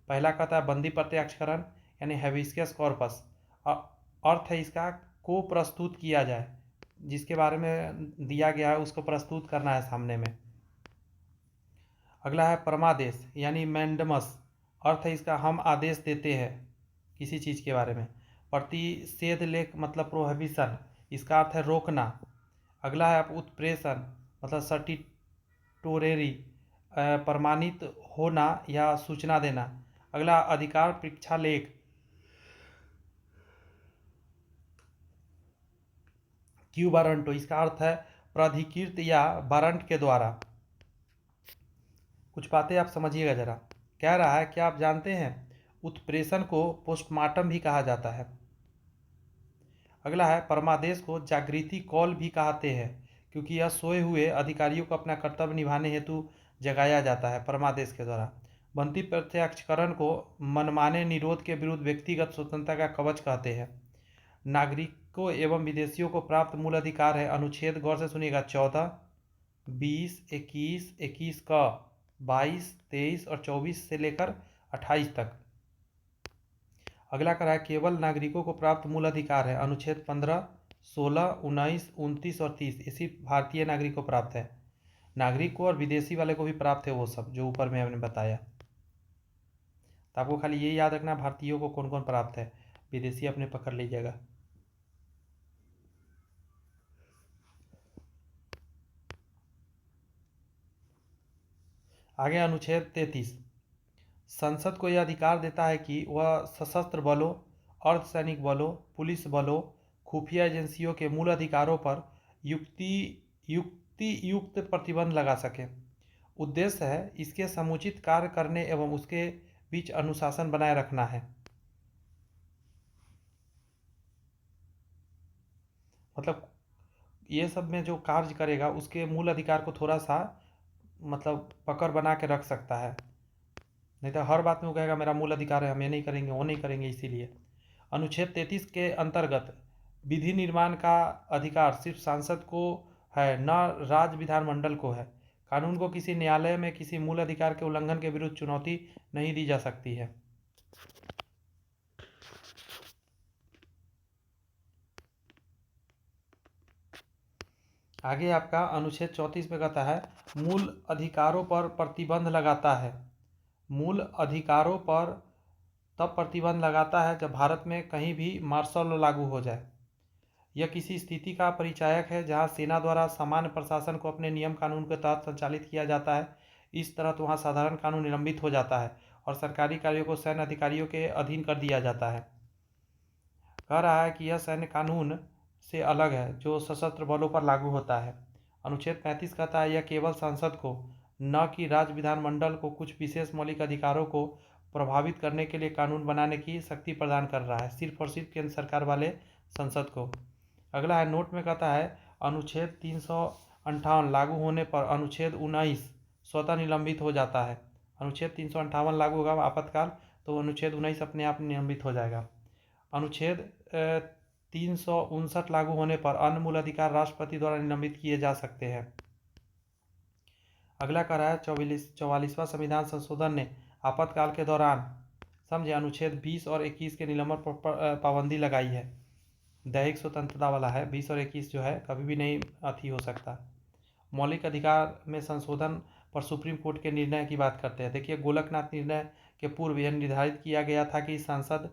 पहला कहता है बंदी प्रत्याक्षकरण यानी हैबिस्कस कॉर्पस, अर्थ है इसका को प्रस्तुत किया जाए, जिसके बारे में दिया गया है उसको प्रस्तुत करना है सामने में। अगला है परमादेश यानी मैंडमस, अर्थ है इसका हम आदेश देते हैं किसी चीज़ के बारे में। प्रतिषेध लेख मतलब प्रोहिबिशन, इसका अर्थ है रोकना। अगला है आप उत्प्रेषण मतलब सर्टिटोरेरी, प्रमाणित होना या सूचना देना। अगला अधिकार परीक्षा लेख, क्यू वारंटो, इसका अर्थ है प्राधिकृत या वारंट के द्वारा। कुछ बातें आप समझिएगा जरा। कह रहा है क्या आप जानते हैं उत्प्रेषण को पोस्टमार्टम भी कहा जाता है। अगला है परमादेश को जागृति कॉल भी कहते हैं, क्योंकि यह सोए हुए अधिकारियों को अपना कर्तव्य निभाने हेतु जगाया जाता है परमादेश के द्वारा। बंदी प्रत्याक्षकरण को मनमाने निरोध के विरुद्ध व्यक्तिगत स्वतंत्रता का कवच कहते हैं। नागरिकों एवं विदेशियों को प्राप्त मूल अधिकार है। अनुच्छेद गौर से सुनिएगा 14, 20, 21, 21 का 22, 23 और 24 से लेकर 28 तक। अगला करा है केवल नागरिकों को प्राप्त मूल अधिकार है। अनुच्छेद 15, 16, 19, 29 और 30 इसी भारतीय नागरिक को प्राप्त है। नागरिक को और विदेशी वाले को भी प्राप्त है वो सब जो ऊपर में हमने बताया। तो आपको खाली ये याद रखना भारतीयों को कौन कौन प्राप्त है, विदेशी अपने पकड़ लीजिएगा। आगे अनुच्छेद 33, संसद को यह अधिकार देता है कि वह सशस्त्र बलों, अर्धसैनिक बलों, पुलिस बलों, खुफिया एजेंसियों के मूल अधिकारों पर युक्त प्रतिबंध लगा सके। उद्देश्य है इसके समुचित कार्य करने एवं उसके बीच अनुशासन बनाए रखना है। मतलब ये सब में जो कार्य करेगा उसके मूल अधिकार को थोड़ा सा मतलब पकड़ बना के रख सकता है, नहीं तो हर बात में वो कहेगा मेरा मूल अधिकार है, हम ये नहीं करेंगे वो नहीं करेंगे। इसीलिए अनुच्छेद 33 के अंतर्गत विधि निर्माण का अधिकार सिर्फ सांसद को है, न राज्य विधानमंडल को है। कानून को किसी न्यायालय में किसी मूल अधिकार के उल्लंघन के विरुद्ध चुनौती नहीं दी जा सकती है। आगे आपका अनुच्छेद 34 में कहता है मूल अधिकारों पर प्रतिबंध लगाता है। मूल अधिकारों पर तब प्रतिबंध लगाता है जब भारत में कहीं भी मार्शल लॉ लागू हो जाए। यह किसी स्थिति का परिचायक है जहां सेना द्वारा सामान्य प्रशासन को अपने नियम कानून के तहत संचालित किया जाता है। इस तरह वहां साधारण कानून निलंबित हो जाता है और सरकारी कार्यों को सैन्य अधिकारियों के अधीन कर दिया जाता है। कह रहा है कि यह सैन्य कानून से अलग है जो सशस्त्र बलों पर लागू होता है। अनुच्छेद 35 कहता है यह केवल संसद को, न कि राज्य विधानमंडल को कुछ विशेष मौलिक अधिकारों को प्रभावित करने के लिए कानून बनाने की शक्ति प्रदान कर रहा है, सिर्फ और सिर्फ केंद्र सरकार वाले संसद को। अगला है नोट में कहता है अनुच्छेद 358 लागू होने पर अनुच्छेद 19 स्वतः निलंबित हो जाता है। अनुच्छेद 358 लागू होगा आपातकाल, तो अनुच्छेद 19 अपने आप निलंबित हो जाएगा। अनुच्छेद 359 लागू होने पर अन्य मूल अधिकार राष्ट्रपति द्वारा निलंबित किए जा सकते हैं। अगला कह रहा है 44वां संविधान संशोधन ने आपातकाल के दौरान समझे अनुच्छेद 20 और 21 के निलंबन पर पाबंदी लगाई है। दैहिक स्वतंत्रता वाला है, 20 और 21 जो है कभी भी नहीं अति हो सकता। मौलिक अधिकार में संशोधन पर सुप्रीम कोर्ट के निर्णय की बात करते हैं। देखिए, गोलकनाथ निर्णय के पूर्व यह निर्धारित किया गया था कि संसद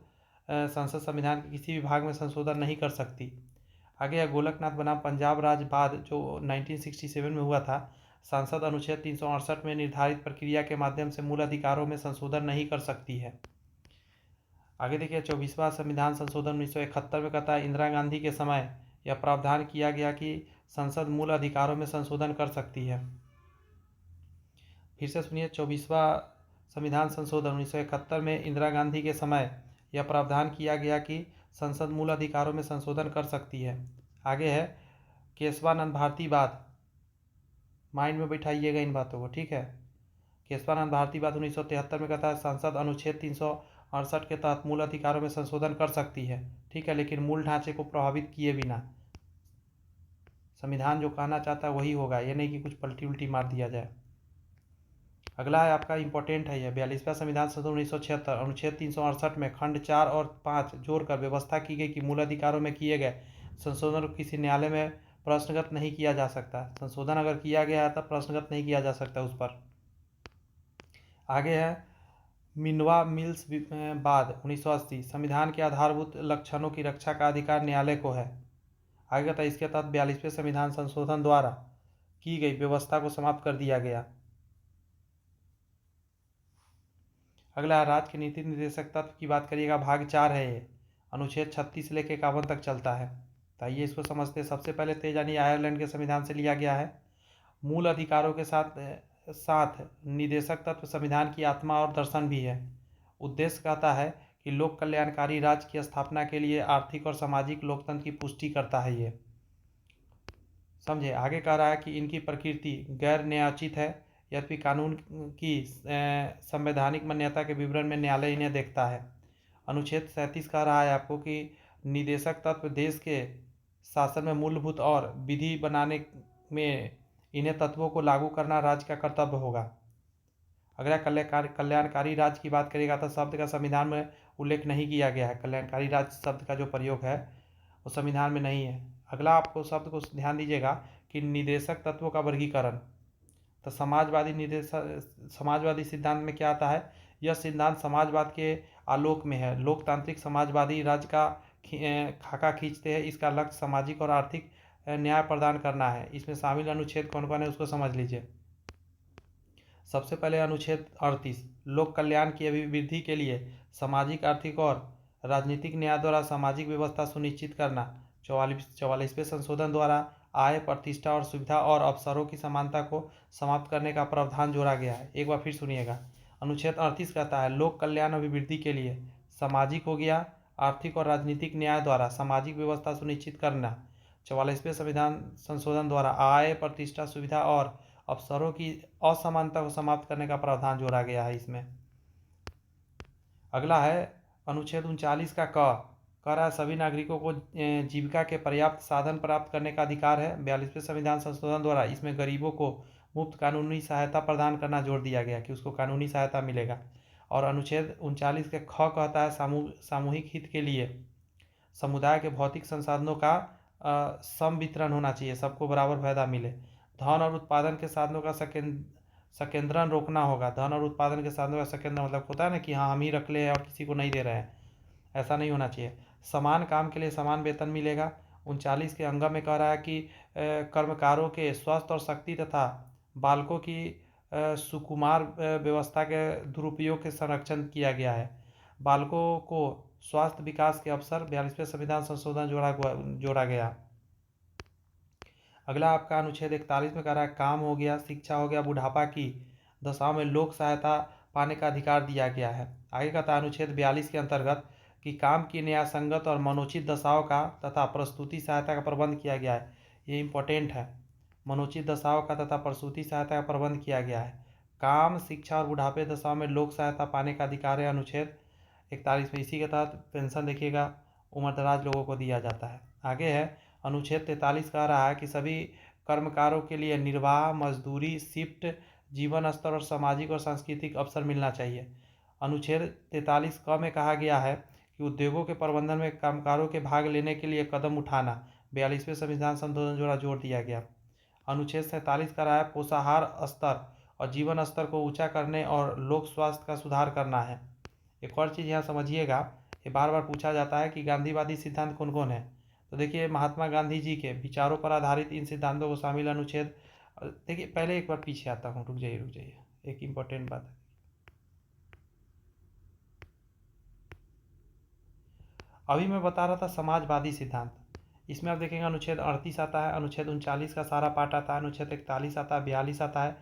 संविधान के किसी भी भाग में संशोधन नहीं कर सकती। आगे यह गोलकनाथ बनाम पंजाब राज्य बाद जो 1967 में हुआ था, संसद अनुच्छेद 368 में निर्धारित प्रक्रिया के माध्यम से मूल अधिकारों में संशोधन नहीं कर सकती है। आगे देखिए 24वां संविधान संशोधन 1971 में कहता है इंदिरा गांधी के समय यह प्रावधान किया गया कि संसद मूल अधिकारों में संशोधन कर सकती है। फिर से सुनिए, 24वां संविधान संशोधन 1971 में इंदिरा गांधी के समय यह प्रावधान किया गया कि संसद मूल अधिकारों में संशोधन कर सकती है। आगे है केशवानंद भारती बात, माइंड में बैठाइएगा इन बातों को, ठीक है। केशवानंद भारती बात 1973 में कहता है संसद अनुच्छेद 368 के तहत मूल अधिकारों में संशोधन कर सकती है, ठीक है, लेकिन मूल ढांचे को प्रभावित किए बिना। संविधान जो कहना चाहता है वही होगा, ये नहीं कि कुछ पलटी उल्टी मार दिया जाए। अगला है आपका इंपॉर्टेंट है यह 42वां संविधान संशोधन 1976 अनुच्छेद 368 में खंड 4 और 5 जोड़कर व्यवस्था की गई कि मूल अधिकारों में किए गए संशोधन को किसी न्यायालय में प्रश्नगत नहीं किया जा सकता। संशोधन अगर किया गया है तब प्रश्नगत नहीं किया जा सकता उस पर। आगे है मिनवा मिल्स बाद 1980 संविधान के आधारभूत लक्षणों की रक्षा का अधिकार न्यायालय को है। आगे था इसके तहत 42वें संविधान संशोधन द्वारा की गई व्यवस्था को समाप्त कर दिया गया। अगला राज्य के नीति निर्देशक तत्व की बात करिएगा, भाग 4 है ये, अनुच्छेद 36 से लेकर 51 तक चलता है। तो आइए इसको समझते हैं। सबसे पहले तो यानी आयरलैंड के संविधान से लिया गया है। मूल अधिकारों के साथ साथ निदेशक तत्व संविधान की आत्मा और दर्शन भी है। उद्देश्य कहता है कि लोक कल्याणकारी राज्य की स्थापना के लिए आर्थिक और सामाजिक लोकतंत्र की पुष्टि करता है ये, समझे। आगे कह रहा है कि इनकी प्रकृति गैर न्यायोचित है, यद्यपि कानून की संवैधानिक मान्यता के विवरण में न्यायालय इन्हें देखता है। अनुच्छेद 37 कह रहा है आपको कि निदेशक तत्व देश के शासन में मूलभूत और विधि बनाने में इन्हें तत्वों को लागू करना राज्य का कर्तव्य होगा। अगला कल्याणकारी राज्य की बात करेगा तो शब्द का संविधान में उल्लेख नहीं किया गया है। कल्याणकारी राज्य शब्द का जो प्रयोग है वो संविधान में नहीं है। अगला आपको शब्द को ध्यान दीजिएगा कि निदेशक तत्वों का वर्गीकरण, तो समाजवादी सिद्धांत में क्या आता है, यह सिद्धांत समाजवाद के आलोक में है। लोकतांत्रिक समाजवादी राज्य का खाका खींचते हैं। इसका लक्ष्य सामाजिक और आर्थिक न्याय प्रदान करना है। इसमें शामिल अनुच्छेद कौन कौन है उसको समझ लीजिए। सबसे पहले अनुच्छेद 38 लोक कल्याण की अभिवृद्धि के लिए सामाजिक, आर्थिक और राजनीतिक न्याय द्वारा सामाजिक व्यवस्था सुनिश्चित करना। 44वें संशोधन द्वारा आय, प्रतिष्ठा और सुविधा और अवसरों की समानता को समाप्त करने का प्रावधान जोड़ा गया है। एक बार फिर सुनिएगा, अनुच्छेद 38 कहता है लोक कल्याण अभिवृद्धि के लिए सामाजिक हो गया, आर्थिक और राजनीतिक न्याय द्वारा सामाजिक व्यवस्था सुनिश्चित करना। 44वें संविधान संशोधन द्वारा आय, प्रतिष्ठा, सुविधा और अवसरों की असमानता को समाप्त करने का प्रावधान जोड़ा गया है इसमें। अगला है अनुच्छेद 39 का कह रहा है सभी नागरिकों को जीविका के पर्याप्त साधन प्राप्त करने का अधिकार है। 42वें संविधान संशोधन द्वारा इसमें गरीबों को मुफ्त कानूनी सहायता प्रदान करना जोड़ दिया गया कि उसको कानूनी सहायता मिलेगा। और अनुच्छेद 39 के कहता है सामूहिक हित के लिए समुदाय के भौतिक संसाधनों का सम वितरण होना चाहिए, सबको बराबर फायदा मिले। धन और उत्पादन के साधनों का संकेंद्रण रोकना होगा। धन और उत्पादन के साधनों का संकेंद्रण मतलब होता है ना कि हाँ हम ही रख ले और किसी को नहीं दे रहे हैं, ऐसा नहीं होना चाहिए। समान काम के लिए समान वेतन मिलेगा। 39 के अंग में कह रहा है कि कर्मकारों के स्वास्थ्य और शक्ति तथा बालकों की सुकुमार व्यवस्था के दुरुपयोग के संरक्षण किया गया है। बालकों को स्वास्थ्य विकास के अवसर 42वें संविधान संशोधन जोड़ा गया। अगला आपका अनुच्छेद 41 में कह रहा है काम हो गया, शिक्षा हो गया, बुढ़ापा की दशाओं में लोक सहायता पाने का अधिकार दिया गया है। आगे कहता है अनुच्छेद 42 के अंतर्गत कि काम की न्यायसंगत और मनोचित दशाओं का तथा प्रस्तुति सहायता का प्रबंध किया गया है। ये इम्पोर्टेंट है। मनोचित दशाओं का तथा प्रसूति सहायता का प्रबंध किया गया है। काम, शिक्षा और बुढ़ापे दशाओं में लोक सहायता पाने का अधिकार है अनुच्छेद 41 में। इसी के तहत पेंशन देखिएगा उम्रदराज लोगों को दिया जाता है। आगे है अनुच्छेद 43 कह रहा है कि सभी कर्मकारों के लिए निर्वाह, मजदूरी, शिफ्ट, जीवन स्तर और सामाजिक और सांस्कृतिक अवसर मिलना चाहिए। अनुच्छेद 43 क में कहा गया है कि उद्योगों के प्रबंधन में कामगारों के भाग लेने के लिए कदम उठाना 42वें संविधान संशोधन द्वारा जोर दिया गया। अनुच्छेद 47 का रहा है पोषाहार स्तर और जीवन स्तर को ऊंचा करने और लोक स्वास्थ्य का सुधार करना है। एक और चीज़ यहाँ समझिएगा, ये बार बार पूछा जाता है कि गांधीवादी सिद्धांत कौन कौन है। तो देखिए महात्मा गांधी जी के विचारों पर आधारित इन सिद्धांतों को शामिल अनुच्छेद, देखिए पहले एक बार पीछे आता हूँ, रुक जाइए, एक इम्पोर्टेंट बात है। अभी मैं बता रहा था समाजवादी सिद्धांत, इसमें आप देखेंगे अनुच्छेद 38 आता है, अनुच्छेद 39 का सारा पार्ट आता है, अनुच्छेद 41 आता है, 42 आता है,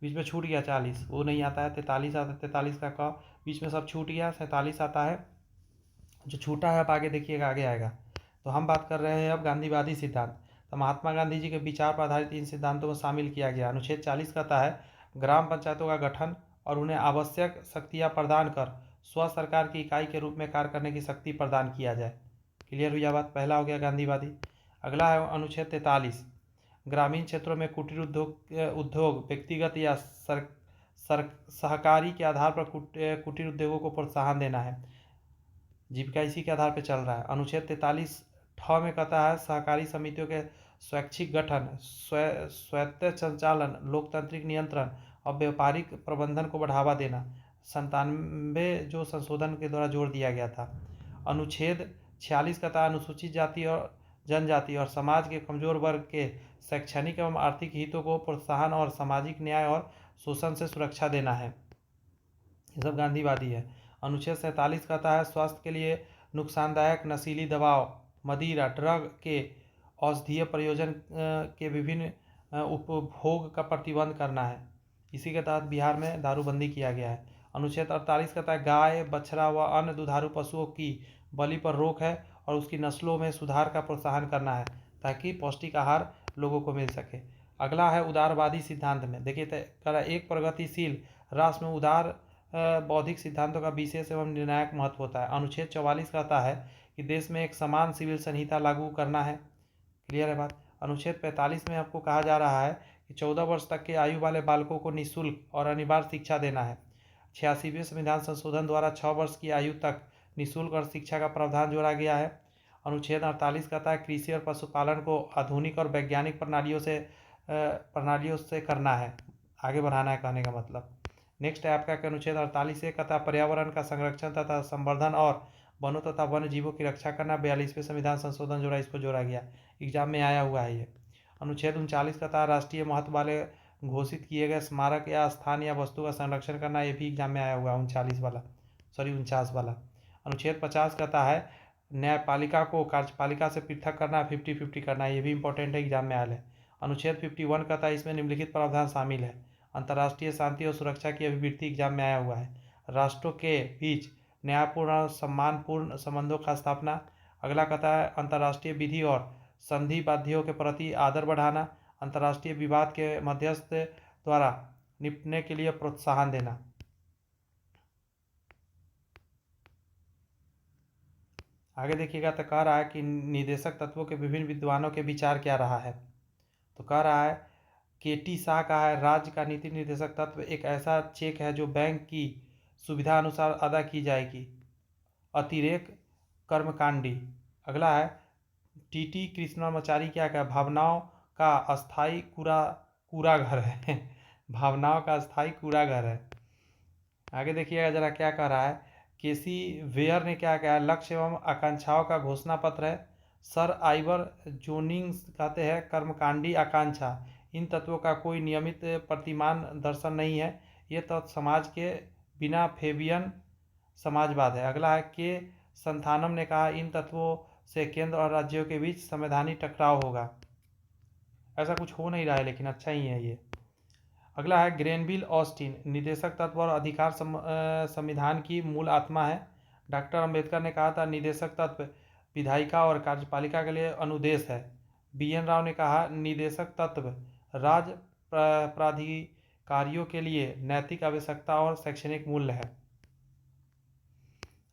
बीच में छूट गया 40, वो नहीं आता है, 43 आता है, 43 का बीच में सब छूट गया, 47 आता है, जो छूटा है अब आगे देखिएगा आगे आएगा। तो हम बात कर रहे हैं अब गांधीवादी सिद्धांत। तो महात्मा गांधी जी के विचार पर आधारित इन सिद्धांतों को शामिल किया गया। अनुच्छेद 40 कहता है ग्राम पंचायतों का गठन और उन्हें आवश्यक शक्तियाँ प्रदान कर स्व सरकार की इकाई के रूप में कार्य करने की शक्ति प्रदान किया जाए। क्लियर हुई बात, पहला हो गया गांधीवादी। अगला है अनुच्छेद 43, ग्रामीण क्षेत्रों में कुटीर उद्योग व्यक्तिगत या सहकारी के आधार पर कुटीर उद्योगों को प्रोत्साहन देना है, जीविका इसी के आधार पर चल रहा है। अनुच्छेद 43 में कहता है सहकारी समितियों के स्वैच्छिक गठन, स्वायत्त संचालन, लोकतांत्रिक नियंत्रण और व्यापारिक प्रबंधन को बढ़ावा देना 97 जो संशोधन के द्वारा जोड़ दिया गया था। अनुच्छेद 46 कहता है अनुसूचित जाति और जनजाति और समाज के कमजोर वर्ग के शैक्षणिक एवं आर्थिक हितों को प्रोत्साहन और सामाजिक न्याय और शोषण से सुरक्षा देना है। ये सब गांधीवादी है। अनुच्छेद 47 कहता है स्वास्थ्य के लिए नुकसानदायक नशीली दवाओं, मदिरा, ड्रग के औषधीय प्रयोजन के विभिन्न उपभोग का प्रतिबंध करना है। इसी के तहत बिहार में दारूबंदी किया गया है। अनुच्छेद 48 कहता है गाय, बछड़ा व अन्य दुधारू पशुओं की बलि पर रोक है और उसकी नस्लों में सुधार का प्रोत्साहन करना है ताकि पौष्टिक आहार लोगों को मिल सके। अगला है उदारवादी सिद्धांत में देखिए एक प्रगतिशील राष्ट्र में उदार बौद्धिक सिद्धांतों का विशेष एवं निर्णायक महत्व होता है। अनुच्छेद 44 कहता है कि देश में एक समान सिविल संहिता लागू करना है। क्लियर है बात। अनुच्छेद 45 में आपको कहा जा रहा है कि 14 वर्ष तक के आयु वाले बालकों को निःशुल्क और अनिवार्य शिक्षा देना है। 86वें संविधान संशोधन द्वारा 6 वर्ष की आयु तक निःशुल्क और शिक्षा का प्रावधान जोड़ा गया है। अनुच्छेद 48 कहता है कृषि और पशुपालन को आधुनिक और वैज्ञानिक प्रणालियों से करना है, आगे बढ़ाना है कहने का मतलब। नेक्स्ट है आपका अनुच्छेद 48 कहता है पर्यावरण का संरक्षण तथा संवर्धन और वनों तथा वन्य जीवों की रक्षा करना। 42वें संविधान संशोधन जोड़ा इसको जोड़ा गया, एग्जाम में आया हुआ है ये। अनुच्छेद 39 कहता है राष्ट्रीय महत्व वाले घोषित किए गए स्मारक या स्थान या वस्तु का संरक्षण करना, ये भी एग्जाम में आया हुआ है 49 वाला। अनुच्छेद 50 कहता है न्यायपालिका को कार्यपालिका से पृथक करना, 50-50 करना, ये भी इंपॉर्टेंट है, एग्जाम में आया है। अनुच्छेद 51 कहता है इसमें निम्नलिखित प्रावधान शामिल है। अंतर्राष्ट्रीय शांति और सुरक्षा की अभिवृद्धि, एग्जाम में आया हुआ है। राष्ट्रों के बीच न्यायपूर्ण और सम्मानपूर्ण संबंधों का स्थापना। अगला कहता है अंतर्राष्ट्रीय विधि और संधि बाधियों के प्रति आदर बढ़ाना। अंतर्राष्ट्रीय विवाद के मध्यस्थ द्वारा निपटने के लिए प्रोत्साहन देना। आगे देखिएगा तो कह रहा है कि निदेशक तत्वों के विभिन्न विद्वानों के विचार क्या रहा है। तो कह रहा है केटी शाह का है राज्य का नीति निर्देशक तत्व एक ऐसा चेक है जो बैंक की सुविधा अनुसार अदा की जाएगी, अतिरेक कर्मकांडी। अगला है टीटी कृष्णमाचारी क्या कहा भावनाओं का अस्थाई कूड़ाघर है भावनाओं का अस्थाई कूड़ाघर है। आगे देखिएगा जरा क्या कह रहा है केसी वेयर ने क्या कहा लक्ष्य एवं आकांक्षाओं का घोषणा पत्र है। सर आइवर जोनिंग्स कहते हैं कर्मकांडी आकांक्षा, इन तत्वों का कोई नियमित प्रतिमान दर्शन नहीं है, ये तत्व समाज के बिना फेबियन समाजवाद है। अगला है के संथानम ने कहा इन तत्वों से केंद्र और राज्यों के बीच संवैधानिक टकराव होगा। ऐसा कुछ हो नहीं रहा है लेकिन अच्छा ही है ये। अगला है ग्रेनविल ऑस्टिन निदेशक तत्व और अधिकार संविधान की मूल आत्मा है। डॉक्टर अंबेडकर ने कहा था निदेशक तत्व विधायिका और कार्यपालिका के लिए अनुदेश है। बी एन राव ने कहा निदेशक तत्व राज्य प्राधिकारियों के लिए नैतिक आवश्यकता और शैक्षणिक मूल्य है।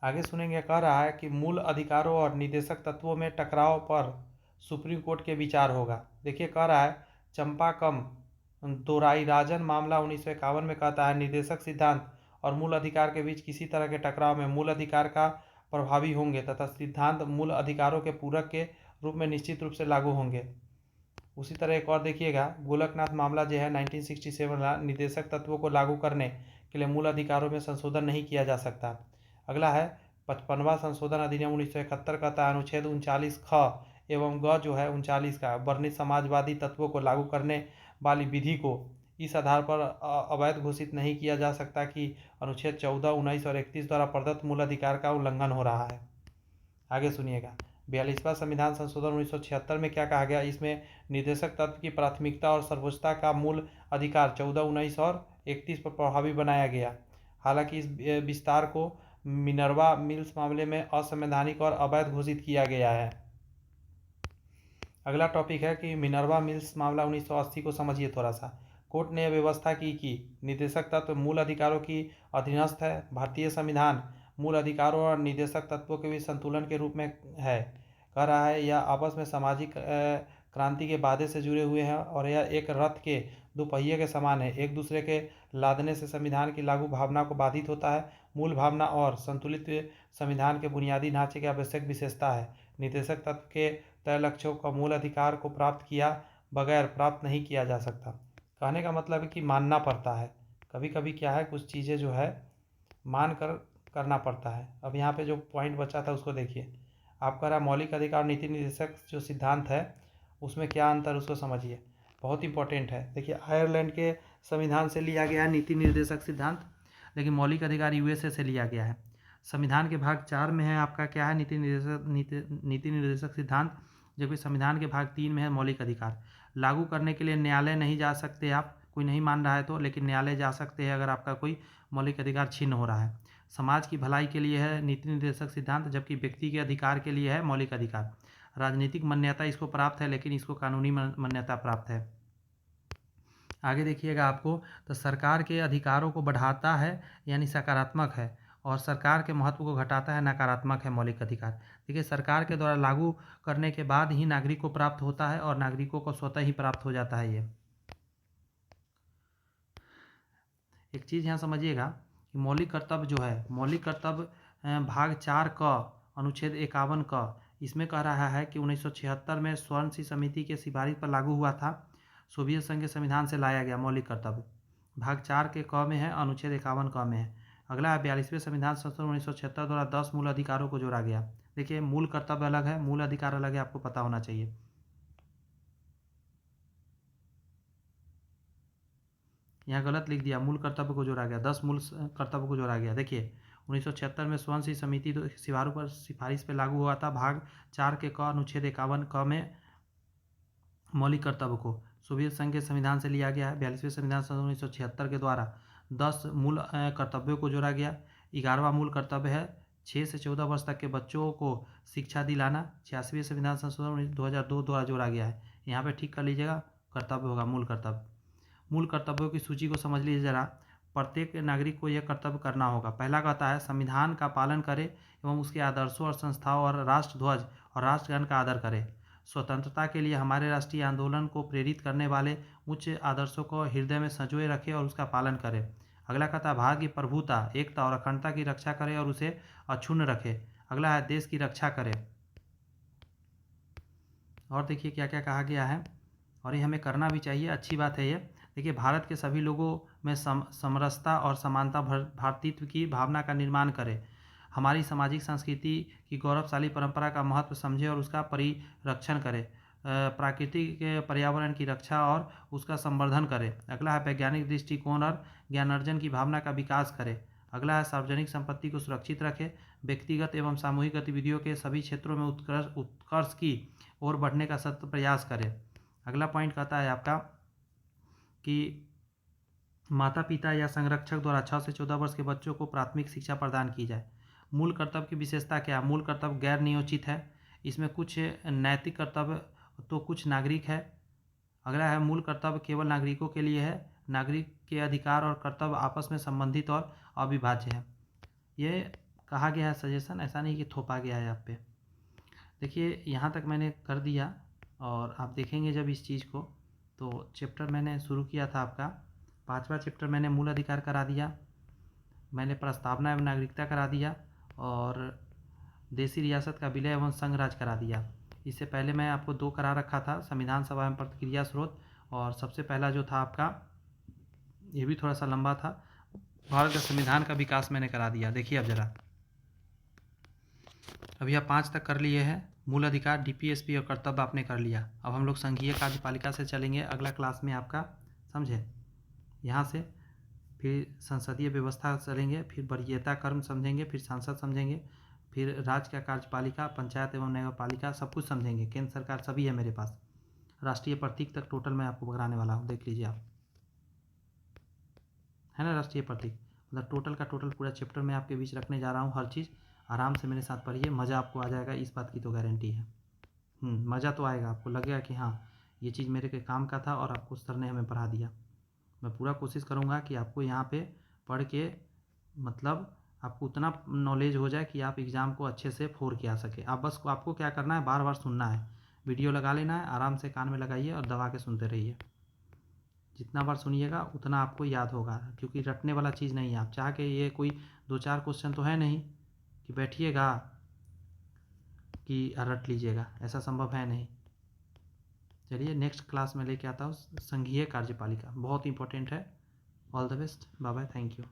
आगे सुनेंगे, कह रहा है कि मूल अधिकारों और निदेशक तत्वों में टकराव पर सुप्रीम कोर्ट के विचार होगा। देखिए, कह रहा है चंपाकम दोराईराजन मामला 1951 में कहता है निदेशक सिद्धांत और मूल अधिकार के बीच किसी तरह के टकराव में मूल अधिकार का प्रभावी होंगे तथा सिद्धांत मूल अधिकारों के पूरक के रूप में निश्चित रूप से लागू होंगे। उसी तरह एक और देखिएगा, गोलकनाथ मामला जो है 1967 निदेशक तत्वों को लागू करने के लिए मूल अधिकारों में संशोधन नहीं किया जा सकता। अगला है 55वां संशोधन अधिनियम 1971 कहता है अनुच्छेद 39 ख एवं ग जो है 39 का वर्णित समाजवादी तत्वों को लागू करने वाली विधि को इस आधार पर अवैध घोषित नहीं किया जा सकता कि अनुच्छेद 14, 19 और 31 द्वारा प्रदत्त मूल अधिकार का उल्लंघन हो रहा है। आगे सुनिएगा, 42वां संविधान संशोधन 1976 में क्या कहा गया, इसमें निदेशक तत्व की प्राथमिकता और सर्वोच्चता का मूल अधिकार 14, 19 और 31 पर प्रभावी बनाया गया। हालांकि इस विस्तार को मिनर्वा मिल्स मामले में असंवैधानिक और अवैध घोषित किया गया है। अगला टॉपिक है कि मिनर्वा मिल्स मामला 1980 को समझिए थोड़ा सा। कोर्ट ने व्यवस्था की कि निदेशक तत्व मूल अधिकारों की अधीनस्थ है। भारतीय संविधान मूल अधिकारों और निदेशक तत्वों के बीच संतुलन के रूप में है। कह रहा है यह आपस में सामाजिक क्रांति के वादे से जुड़े हुए हैं और यह एक रथ के दो पहिए के समान है। एक दूसरे के लादने से संविधान की लागू भावना को बाधित होता है। मूल भावना और संतुलित संविधान के बुनियादी ढांचे की आवश्यक विशेषता है। निदेशक तत्व के तय लक्ष्यों का मूल अधिकार को प्राप्त किया बगैर प्राप्त नहीं किया जा सकता। कहने का मतलब है कि मानना पड़ता है। कभी कभी क्या है, कुछ चीज़ें जो है मान कर करना पड़ता है। अब यहाँ पे जो पॉइंट बचा था उसको देखिए। आप कह रहा मौलिक अधिकार नीति निर्देशक जो सिद्धांत है उसमें क्या अंतर उसको समझिए, बहुत इंपॉर्टेंट है। देखिए, आयरलैंड के संविधान से लिया गया है नीति निर्देशक सिद्धांत, लेकिन मौलिक अधिकार यूएसए से लिया गया है। संविधान के भाग 4 में है आपका क्या है, नीति निर्देशक सिद्धांत, जबकि संविधान के भाग 3 में है मौलिक अधिकार। लागू करने के लिए न्यायालय नहीं जा सकते आप, कोई नहीं मान रहा है तो, लेकिन न्यायालय जा सकते हैं अगर आपका कोई मौलिक अधिकार छीन हो रहा है। समाज की भलाई के लिए है नीति निर्देशक सिद्धांत, जबकि व्यक्ति के अधिकार के लिए है मौलिक अधिकार। राजनीतिक मान्यता इसको प्राप्त है, लेकिन इसको कानूनी मान्यता प्राप्त है। आगे देखिएगा आपको, तो सरकार के अधिकारों को बढ़ाता है यानी सकारात्मक है, और सरकार के महत्व को घटाता है नकारात्मक है मौलिक अधिकार। देखिए, सरकार के द्वारा लागू करने के बाद ही नागरिक को प्राप्त होता है और नागरिकों को स्वतः ही प्राप्त हो जाता है। ये एक चीज़ यहाँ समझिएगा कि मौलिक कर्तव्य जो है, मौलिक कर्तव्य भाग 4 का अनुच्छेद 51 का, इसमें कह रहा है कि 1976 में स्वर्ण सिंह समिति के सिफारिश पर लागू हुआ था। सोवियत संघ के संविधान से लाया गया मौलिक कर्तव्य, भाग 4 के क में है, अनुच्छेद 51 क में है। अगला है 42वें संविधान संशोधन 1976 द्वारा 10 मूल अधिकारों को जोड़ा गया। देखिए, मूल कर्तव्य अलग है, मूल अधिकार अलग है, आपको पता होना चाहिए। यहाँ गलत लिख दिया, मूल कर्तव्य को जोड़ा गया, 10 मूल कर्तव्य को जोड़ा गया। देखिए, 1976 में स्वर्ण सिंह समिति सिफारिश पर लागू हुआ था। भाग 4 के क अनुच्छेद 51 क में मौलिक कर्तव्य को सोवियत संघ के संविधान से लिया गया है। 42वें संविधान संशोधन 1976 के द्वारा 10 मूल कर्तव्यों को जोड़ा गया। 11वां मूल कर्तव्य है 6 से 14 वर्ष तक के बच्चों को शिक्षा दिलाना। 86वें संविधान संशोधन 2002 द्वारा जोड़ा गया है। यहाँ पे ठीक कर लीजिएगा, कर्तव्य होगा मूल कर्तव्य। मूल कर्तव्यों की सूची को समझ लीजिए जरा। प्रत्येक नागरिक को यह कर्तव्य करना होगा। पहला कहता है संविधान का पालन करे एवं उसके आदर्शों और संस्थाओं और राष्ट्रध्वज और राष्ट्रगान का आदर करे। स्वतंत्रता के लिए हमारे राष्ट्रीय आंदोलन को प्रेरित करने वाले उच्च आदर्शों को हृदय में संजोए रखे और उसका पालन करे। अगला कहता है भारत की प्रभुता, एकता और अखंडता की रक्षा करे और उसे अक्षुण्ण रखे। अगला है देश की रक्षा करे। और देखिए क्या क्या कहा गया है, और ये हमें करना भी चाहिए, अच्छी बात है ये। देखिए, भारत के सभी लोगों में समरसता और समानता भ्रातृत्व की भावना का निर्माण करे। हमारी सामाजिक संस्कृति की गौरवशाली परंपरा का महत्व समझे और उसका परिरक्षण करे। प्राकृतिक पर्यावरण की रक्षा और उसका संवर्धन करे। अगला है वैज्ञानिक दृष्टिकोण और ज्ञानार्जन की भावना का विकास करे। अगला है सार्वजनिक संपत्ति को सुरक्षित रखे। व्यक्तिगत एवं सामूहिक गतिविधियों के सभी क्षेत्रों में उत्कर्ष की ओर बढ़ने का सतत प्रयास करे। अगला पॉइंट कहता है आपका कि माता पिता या संरक्षक द्वारा 6 से 14 वर्ष के बच्चों को प्राथमिक शिक्षा प्रदान की जाए। मूल कर्तव्य की विशेषता क्या है? मूल कर्तव्य गैर नियोजित है, इसमें कुछ नैतिक कर्तव्य तो कुछ नागरिक है। अगला है मूल कर्तव्य केवल नागरिकों के लिए है, नागरिक के अधिकार और कर्तव्य आपस में संबंधित और अविभाज्य है। ये कहा गया है सजेशन, ऐसा नहीं कि थोपा गया है आप पे। देखिए यहाँ तक मैंने कर दिया और आप देखेंगे जब इस चीज़ को, तो चैप्टर मैंने शुरू किया था आपका 5वां चैप्टर मैंने मूल अधिकार करा दिया, मैंने प्रस्तावना एवं नागरिकता करा दिया और देशी रियासत का विलय एवं संघ राज करा दिया। इससे पहले मैं आपको 2 करा रखा था, संविधान सभा एवं प्रतिक्रिया स्रोत, और सबसे पहला जो था आपका, ये भी थोड़ा सा लंबा था, भारत के संविधान का विकास मैंने करा दिया। देखिए अब ज़रा, अभी आप 5 तक कर लिए हैं, मूल अधिकार, डीपीएसपी और कर्तव्य आपने कर लिया। अब हम लोग संघीय कार्यपालिका से चलेंगे अगला क्लास में आपका, समझे। यहाँ से फिर संसदीय व्यवस्था चलेंगे, फिर वरीयता कर्म समझेंगे, फिर सांसद समझेंगे, फिर राज्य का कार्यपालिका, पंचायत एवं नगरपालिका, सब कुछ समझेंगे। केंद्र सरकार सभी है मेरे पास। राष्ट्रीय प्रतीक तक टोटल मैं आपको कराने वाला हूँ, देख लीजिए आप, है ना। राष्ट्रीय प्रतीक मतलब टोटल का टोटल पूरा चैप्टर मैं आपके बीच रखने जा रहा हूँ। हर चीज़ आराम से मेरे साथ पढ़िए, मज़ा आपको आ जाएगा, इस बात की तो गारंटी है। मज़ा तो आएगा, आपको लगेगा कि हाँ ये चीज़ मेरे के काम का था और आपको सर ने हमें पढ़ा दिया। मैं पूरा कोशिश करूँगा कि आपको यहाँ पे पढ़ के मतलब आपको उतना नॉलेज हो जाए कि आप एग्ज़ाम को अच्छे से फोड़ के आ सके। आप बस आपको क्या करना है, बार बार सुनना है, वीडियो लगा लेना है, आराम से कान में लगाइए और दबा के सुनते रहिए। जितना बार सुनिएगा उतना आपको याद होगा, क्योंकि रटने वाला चीज़ नहीं है। आप चाह के ये कोई 2-4 क्वेश्चन तो है नहीं कि बैठिएगा कि रट लीजिएगा, ऐसा संभव है नहीं। चलिए नेक्स्ट क्लास में लेके आता हूँ संघीय कार्यपालिका, बहुत इंपॉर्टेंट है। All the best, bye bye, thank you.